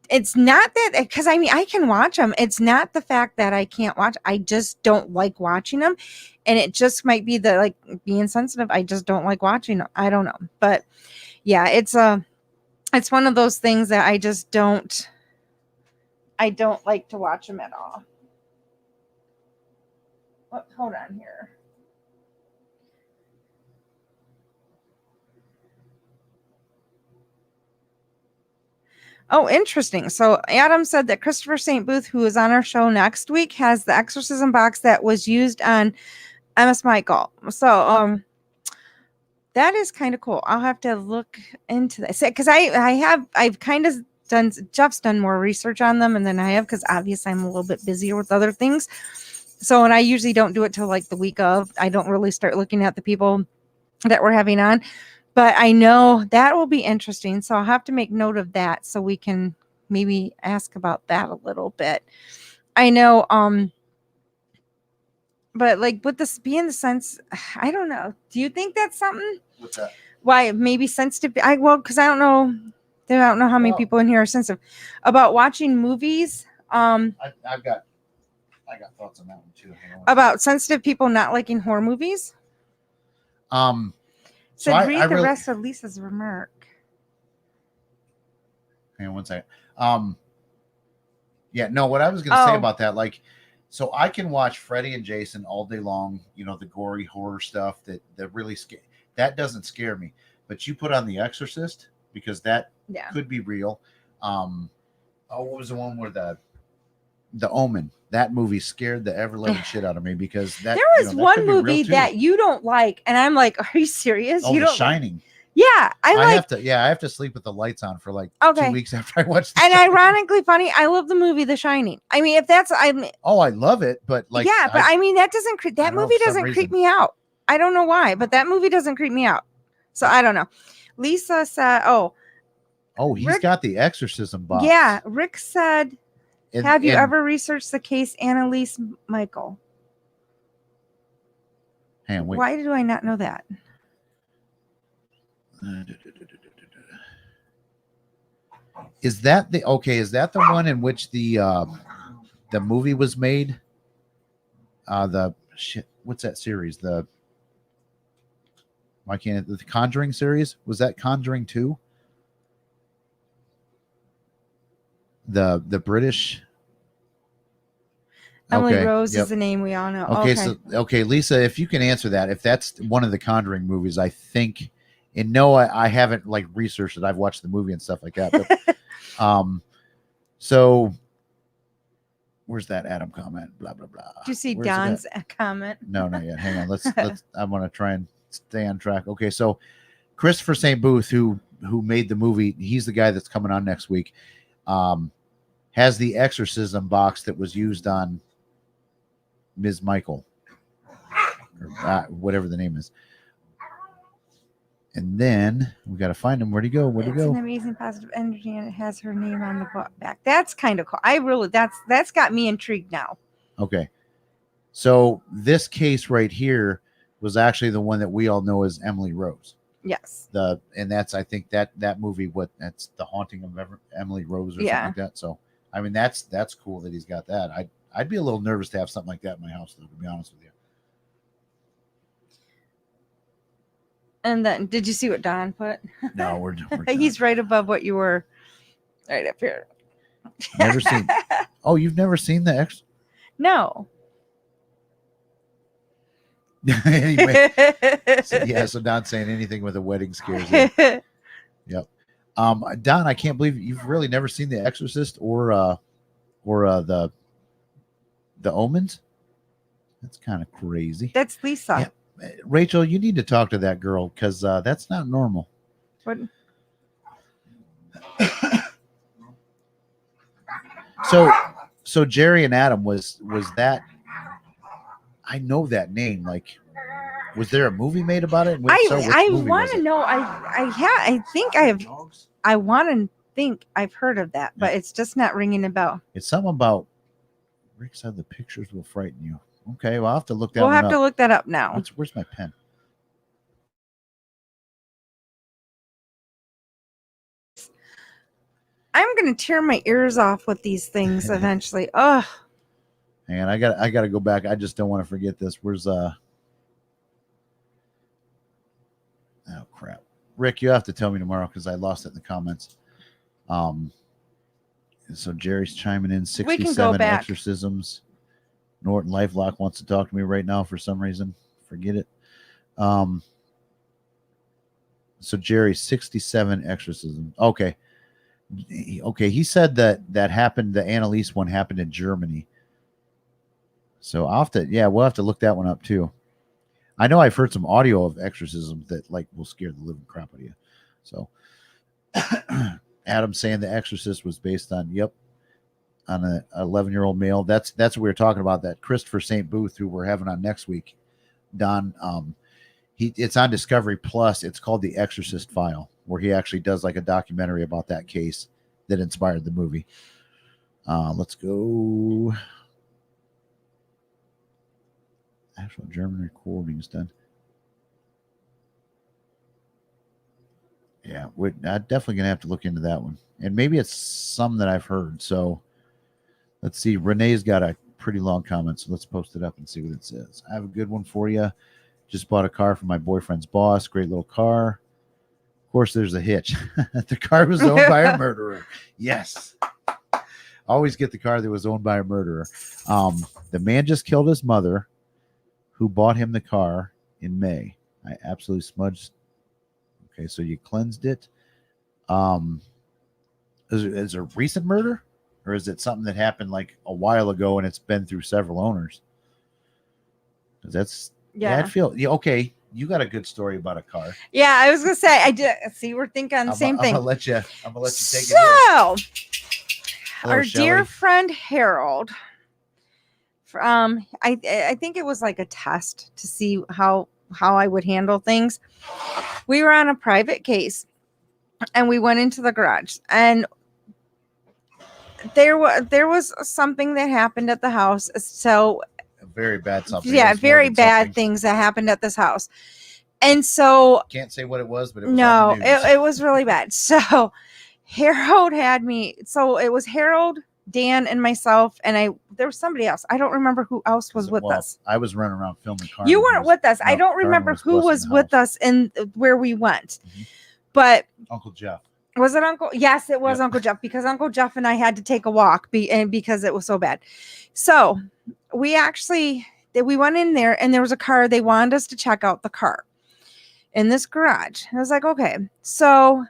it's not that, because I can watch them. It's not the fact that I can't watch. I just don't like watching them. And it just might be the, like, being sensitive. I just don't like watching them. I don't know. But yeah, it's one of those things that I don't like to watch them at all. Oh, hold on here. Oh, interesting. So Adam said that Christopher St. Booth, who is on our show next week, has the exorcism box that was used on MS Michael. So that is kind of cool. I'll have to look into this because I've kind of done, Jeff's done more research on them, and then I have, because obviously I'm a little bit busier with other things. So, and I usually don't do it till like the week of. I don't really start looking at the people that we're having on. But I know that will be interesting. So I'll have to make note of that so we can maybe ask about that a little bit. I know, but like with this being the sense, I don't know. Do you think that's something? What's that? Why maybe sensitive? Because I don't know. I don't know how many people in here are sensitive about watching movies. I got thoughts on that one too. About sensitive people not liking horror movies. So read the rest of Lisa's remark. Hang on one second. Yeah, no, what I was going to say about that, like, so I can watch Freddy and Jason all day long, the gory horror stuff that really that doesn't scare me. But you put on The Exorcist, because that could be real. What was the one where the Omen? That movie scared the ever living shit out of me, because there was one movie that you don't like, and I'm like, are you serious? Oh, The Shining. Yeah, I have to sleep with the lights on for like 2 weeks after I watch The Shining. Shining. Ironically funny, I love the movie The Shining. I mean, if that's I love it, but like that doesn't movie doesn't creep me out. I don't know why, but that movie doesn't creep me out. So I don't know. Lisa said, he's got the exorcism box. Yeah, Rick said, have you ever researched the case Annalise Michael? Hang on, wait. Why do I not know that? Is that the one in which the movie was made? What's that series? The Conjuring series? Was that Conjuring 2? The British. Emily Okay, Rose yep. is the name we all know. Okay, so Lisa, if you can answer that, if that's one of the Conjuring movies, I think, and no, I haven't like researched it. I've watched the movie and stuff like that. But, so where's that Adam comment? Blah blah blah. Did you see Where's Don's comment? No, not yet. Hang on. Let's. I want to try and stay on track. Okay, so Christopher St. Booth, who made the movie, he's the guy that's coming on next week. Has the exorcism box that was used on Ms. Michael, or whatever the name is. And then we got to find him. Where'd he go? Where'd he go? An amazing positive energy, and it has her name on the back. That's kind of cool. That's got me intrigued now. Okay. So this case right here was actually the one that we all know as Emily Rose. Yes. And that's, I think that movie, that's The Haunting of Emily Rose or something like that. So, I mean, that's cool that he's got that. I'd be a little nervous to have something like that in my house, though, to be honest with you. And then, did you see what Don put? No, we're he's right above what you were, right up here. Never seen. Oh, you've never seen the X? No. Anyway, so Don's saying anything with a wedding scares him. Yep. Don, I can't believe you've really never seen The Exorcist or the Omens. That's kind of crazy. That's Lisa. Yeah. Rachel, you need to talk to that girl because that's not normal. What? So Jerry and Adam was that? I know that name. Like, was there a movie made about it? I want to know. I want to think I've heard of that, but it's just not ringing a bell. It's something about Rick said the pictures will frighten you. Okay, well, I'll have to look that We'll one have up. to look that up now. Where's my pen? I'm gonna tear my ears off with these things eventually. Ugh. And I gotta go back. I just don't want to forget this. Where's oh crap. Rick, you have to tell me tomorrow because I lost it in the comments. So Jerry's chiming in 67 exorcisms. Norton Lifelock wants to talk to me right now for some reason. Forget it. So Jerry, 67 exorcisms. Okay. He said that happened. The Annalise one happened in Germany. So we'll have to look that one up too. I know I've heard some audio of exorcisms that like will scare the living crap out of you. So Adam saying The Exorcist was based on an 11-year-old male. That's what we were talking about. That Christopher St. Booth, who we're having on next week, Don. It's on Discovery Plus. It's called The Exorcist File, where he actually does like a documentary about that case that inspired the movie. Let's go. Actual German recordings done. Yeah, I'm definitely gonna have to look into that one, and maybe it's some that I've heard. So let's see. Renee's got a pretty long comment, so let's post it up and see what it says. I have a good one for you. Just bought a car for my boyfriend's boss. Great little car. Of course, there's a hitch. The car was owned by a murderer. Yes. Always get the car that was owned by a murderer. The man just killed his mother, who bought him the car in May. I absolutely smudged. Okay, so you cleansed it. Is it a recent murder? Or is it something that happened like a while ago and it's been through several owners? Because that's... Yeah, I'd feel... Yeah, okay, you got a good story about a car. Yeah, I was going to say, I did. See, we're thinking on the same thing. I'm going to let you take it. So, our Shelley. dear friend Harold... I think it was like a test to see how I would handle things. We were on a private case and we went into the garage, and there was something that happened at the house. So very bad something. Yeah, very bad things that happened at this house. And so can't say what it was, but it was no, it was really bad. So Harold had me. So it was Harold, Dan, and myself, and there was somebody else. I don't remember who else was with us. I was running around filming cars. You weren't with us. I don't remember who was with us in where we went. Mm-hmm. But Uncle Jeff. Was it Uncle? Yes, it was Yep. Uncle Jeff, because Uncle Jeff and I had to take a walk and because it was so bad. So we went in there and there was a car. They wanted us to check out the car in this garage. I was like, okay. So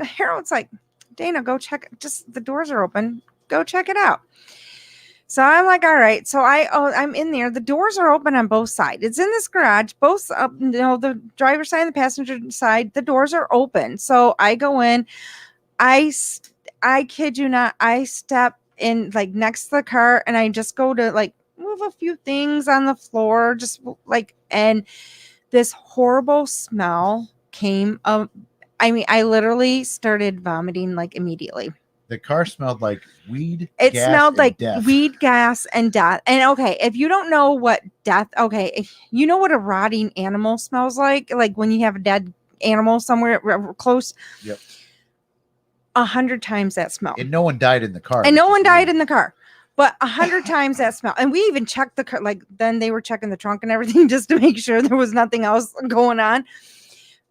Harold's like, Dana, go check. Just the doors are open. Go check it out. So I'm like, all right. So I'm in there. The doors are open on both sides. It's in this garage, both the driver's side and the passenger side. The doors are open. So I go in. I kid you not. I step in like next to the car and I just go to like move a few things on the floor, just like, and this horrible smell came up. I mean, I literally started vomiting like immediately. The car smelled like weed. It gas, smelled and like death. weed, gas, and death. And okay, if you don't know what death, okay, if you know what a rotting animal smells like when you have a dead animal somewhere close. Yep. 100 times that smell. And no one died in the car. And no one died in the car. But 100 times that smell. And we even checked the car. Like then they were checking the trunk and everything just to make sure there was nothing else going on.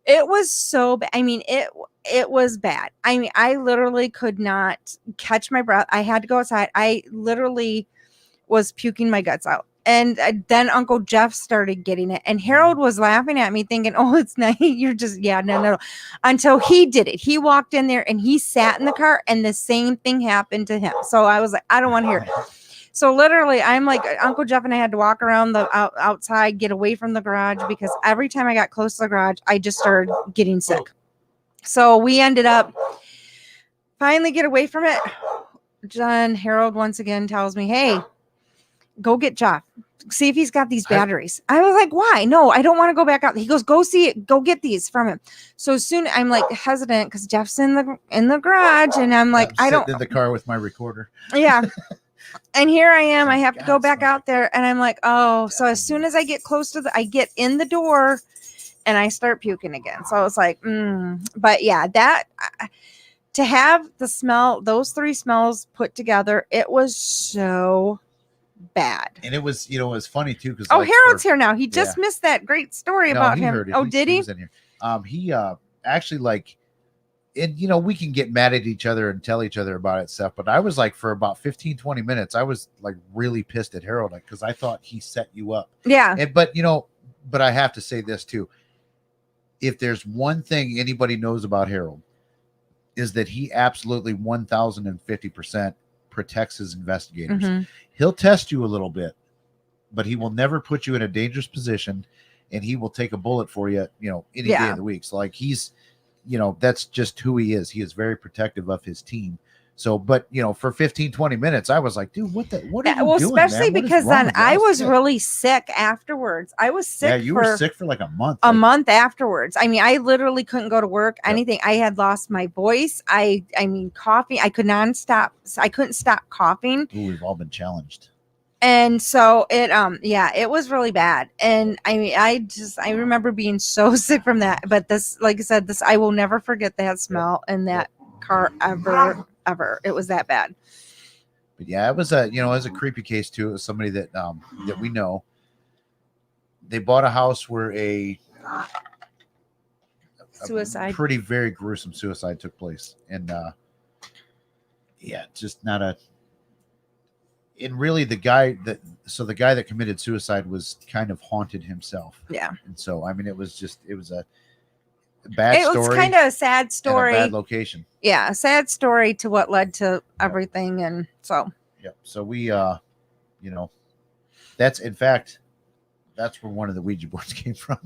It was so bad. I mean, it was bad. I mean, I literally could not catch my breath. I had to go outside. I literally was puking my guts out. And then Uncle Jeff started getting it. And Harold was laughing at me thinking, oh, it's not, you're just, yeah, no. Until he did it. He walked in there and he sat in the car and the same thing happened to him. So I was like, I don't want to hear it. So literally, I'm like, Uncle Jeff and I had to walk around the outside, get away from the garage, because every time I got close to the garage, I just started getting sick. So we ended up finally get away from it. John Harold once again tells me, hey, go get Jeff. See if he's got these batteries. I was like, why? No, I don't want to go back out. He goes, go see it. Go get these from him. So soon I'm like hesitant because Jeff's in the garage, and I'm like, I don't in the car with my recorder. Yeah. And here I am. I have to go back out there, and I'm like, oh. So as soon as I get close to I get in the door, and I start puking again. So I was like, But yeah, that to have the smell, those three smells put together, it was so bad. And it was, it was funny too because Harold's here now. He just missed that great story about him. Heard it. Oh, did he? He was in here. He actually and we can get mad at each other and tell each other about it stuff, but I was like, for about 15-20 minutes, I was like really pissed at Harold because I thought he set you up. Yeah. But I have to say this too. If there's one thing anybody knows about Harold, is that he absolutely 1050% protects his investigators. Mm-hmm. He'll test you a little bit, but he will never put you in a dangerous position, and he will take a bullet for you, any day of the week. So like he's, that's just who he is. He is very protective of his team. So, but for 15-20 minutes, I was like, dude, what are you doing? Well, especially because then I was really sick afterwards. I was sick. Yeah, you were sick for like a month. A month afterwards. I mean, I literally couldn't go to work, anything. I had lost my voice. I mean, coughing. I couldn't stop coughing. Ooh, we've all been challenged. And so it was really bad. And I mean, I remember being so sick from that. But this, like I said, I will never forget that smell in that car ever. It was that bad. But yeah, it was it was a creepy case too. It was somebody that we know. They bought a house where a suicide, very gruesome suicide took place, and just not a. And really, the guy that committed suicide was kind of haunted himself. Yeah, and so I mean, it was a bad story. It was kind of a sad story. And a bad location. Yeah, a sad story to what led to everything, and so. Yeah. So we, that's where one of the Ouija boards came from.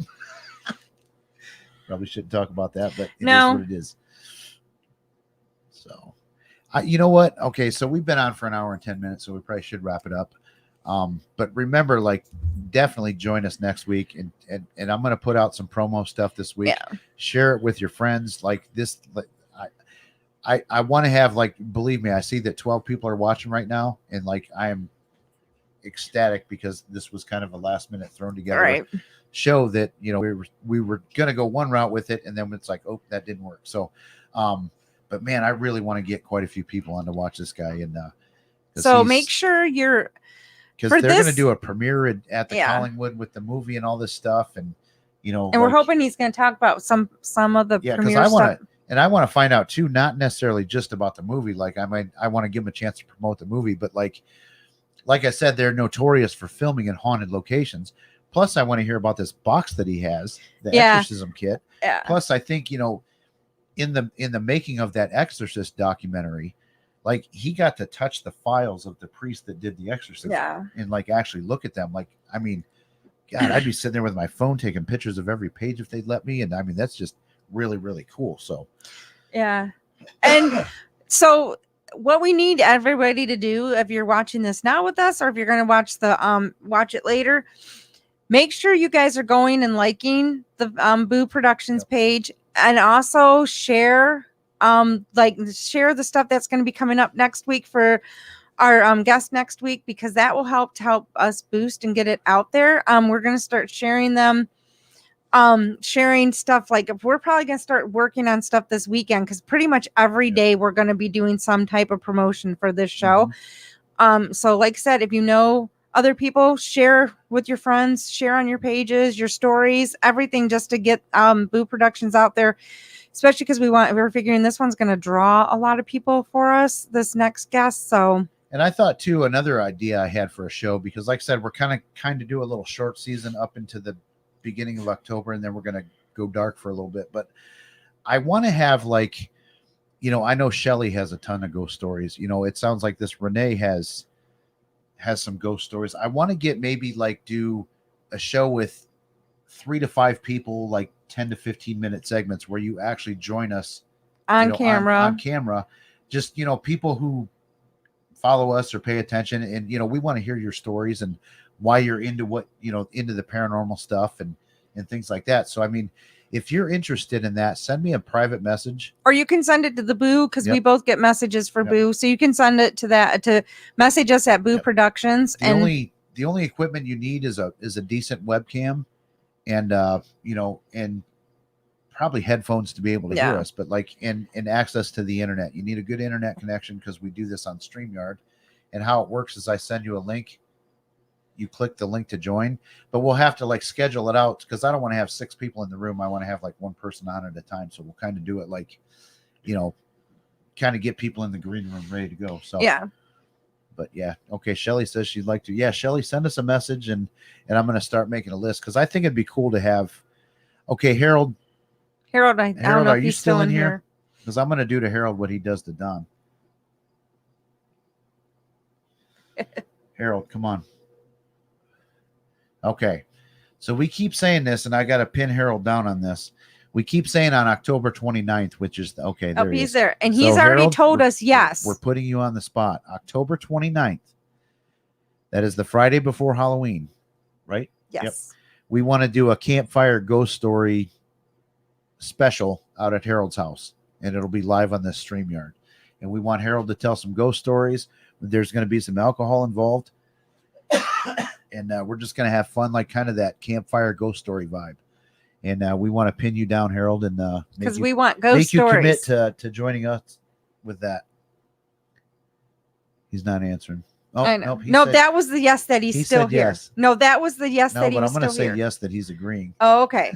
Probably shouldn't talk about that, but it is what it is. So, you know what? Okay, so we've been on for an hour and 10 minutes, so we probably should wrap it up. But remember, definitely join us next week, and I'm going to put out some promo stuff this week. Yeah. Share it with your friends. I want to have, believe me, I see that 12 people are watching right now, and I am ecstatic because this was kind of a last minute thrown together show that, we were going to go one route with it, and then it's like, oh, that didn't work. So, but man, I really want to get quite a few people on to watch this guy. And, so make sure because they're going to do a premiere at the Collingwood with the movie and all this stuff. And, and we're hoping he's going to talk about some of the premiere stuff. And I want to find out too, not necessarily just about the movie. Like I want to give them a chance to promote the movie, but like I said, they're notorious for filming in haunted locations. Plus, I want to hear about this box that he has, the exorcism kit. Yeah. Plus, I think, in the making of that Exorcist documentary, like he got to touch the files of the priest that did the exorcism and like actually look at them. Like, I mean, God, I'd be sitting there with my phone taking pictures of every page if they'd let me. And I mean, that's just really, really cool. So, yeah. And so what we need everybody to do, if you're watching this now with us, or if you're going to watch it later, make sure you guys are going and liking the Boo Productions page, and also share share the stuff that's going to be coming up next week for our guest next week, because that will help us boost and get it out there. We're going to start sharing them, sharing stuff. Like, if we're probably going to start working on stuff this weekend, because pretty much every day we're going to be doing some type of promotion for this show. So like I said, if you know other people, share with your friends, share on your pages, your stories, everything, just to get Boo Productions out there, especially because we're figuring this one's going to draw a lot of people for us, this next guest. So, and I thought too, another idea I had for a show, because like I said, we're kind of do a little short season up into the beginning of October, and then we're going to go dark for a little bit. But I want to have, like, I know Shelly has a ton of ghost stories. It sounds like this Renee has some ghost stories. I want to get maybe like do a show with 3 to 5 people, like 10 to 15-minute segments where you actually join us on camera. On camera. Just, people who follow us or pay attention, and we want to hear your stories and why you're into into the paranormal stuff and things like that. So I mean, if you're interested in that, send me a private message, or you can send it to the Boo, because we both get messages for Boo, so you can send it to message us at Boo Productions. The only equipment you need is a decent webcam, and and probably headphones to be able to hear us, but like and access to the internet. You need a good internet connection, because we do this on StreamYard. And how it works is I send you a link, you click the link to join, but we'll have to like schedule it out, because I don't want to have 6 people in the room. I want to have like one person on at a time. So we'll kind of do it like, kind of get people in the green room ready to go. So but yeah. Okay. Shelly says she'd like to. Yeah. Shelly, send us a message, and I'm going to start making a list, because I think it'd be cool to have. Okay. Harold, I don't know are if you he's still in here? Because I'm going to do to Harold what he does to Don. Harold, come on. Okay. So we keep saying this, and I got to pin Harold down on this. We keep saying on October 29th, which is there he he's is. there. And he's already told us yes. We're putting you on the spot. October 29th. That is the Friday before Halloween, right? Yes. Yep. We want to do a campfire ghost story special out at Harold's house, and it'll be live on the StreamYard. And we want Harold to tell some ghost stories. There's going to be some alcohol involved. And we're just going to have fun, like kind of that campfire ghost story vibe. And we want to pin you down, Harold, and because we want ghost stories. Make you commit to joining us with that. He's not answering. Oh, I know. No, that was the yes that he's still here. Yes. No, that was the yes that he was still here. No, but I'm going to say yes that he's agreeing. Oh, okay.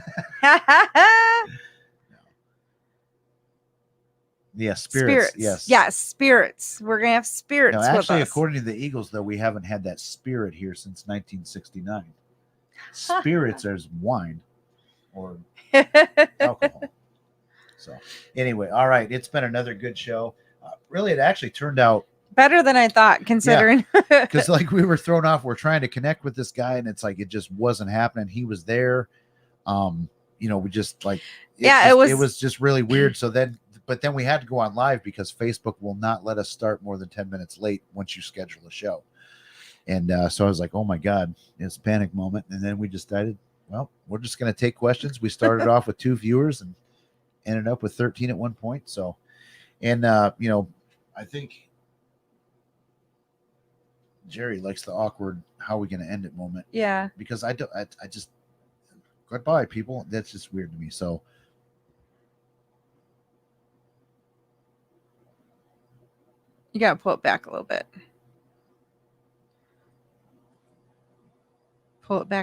Yeah, spirits. Yes. Yes, spirits. We're going to have spirits with us. Actually, according to the Eagles, though, we haven't had that spirit here since 1969. Spirits as wine or alcohol. So anyway, all right. It's been another good show. Really, it actually turned out better than I thought, considering. Because like we were thrown off. We're trying to connect with this guy, and it's like it just wasn't happening. He was there. We just like it was just really weird. So then we had to go on live, because Facebook will not let us start more than 10 minutes late once you schedule a show. And so I was like, oh my God, it's a panic moment. And then we decided, well, we're just going to take questions. We started off with 2 viewers and ended up with 13 at one point. So, and I think Jerry likes the awkward, how are we going to end it moment? Yeah. Because I just, goodbye, people. That's just weird to me. So, you got to pull it back a little bit. Pull it back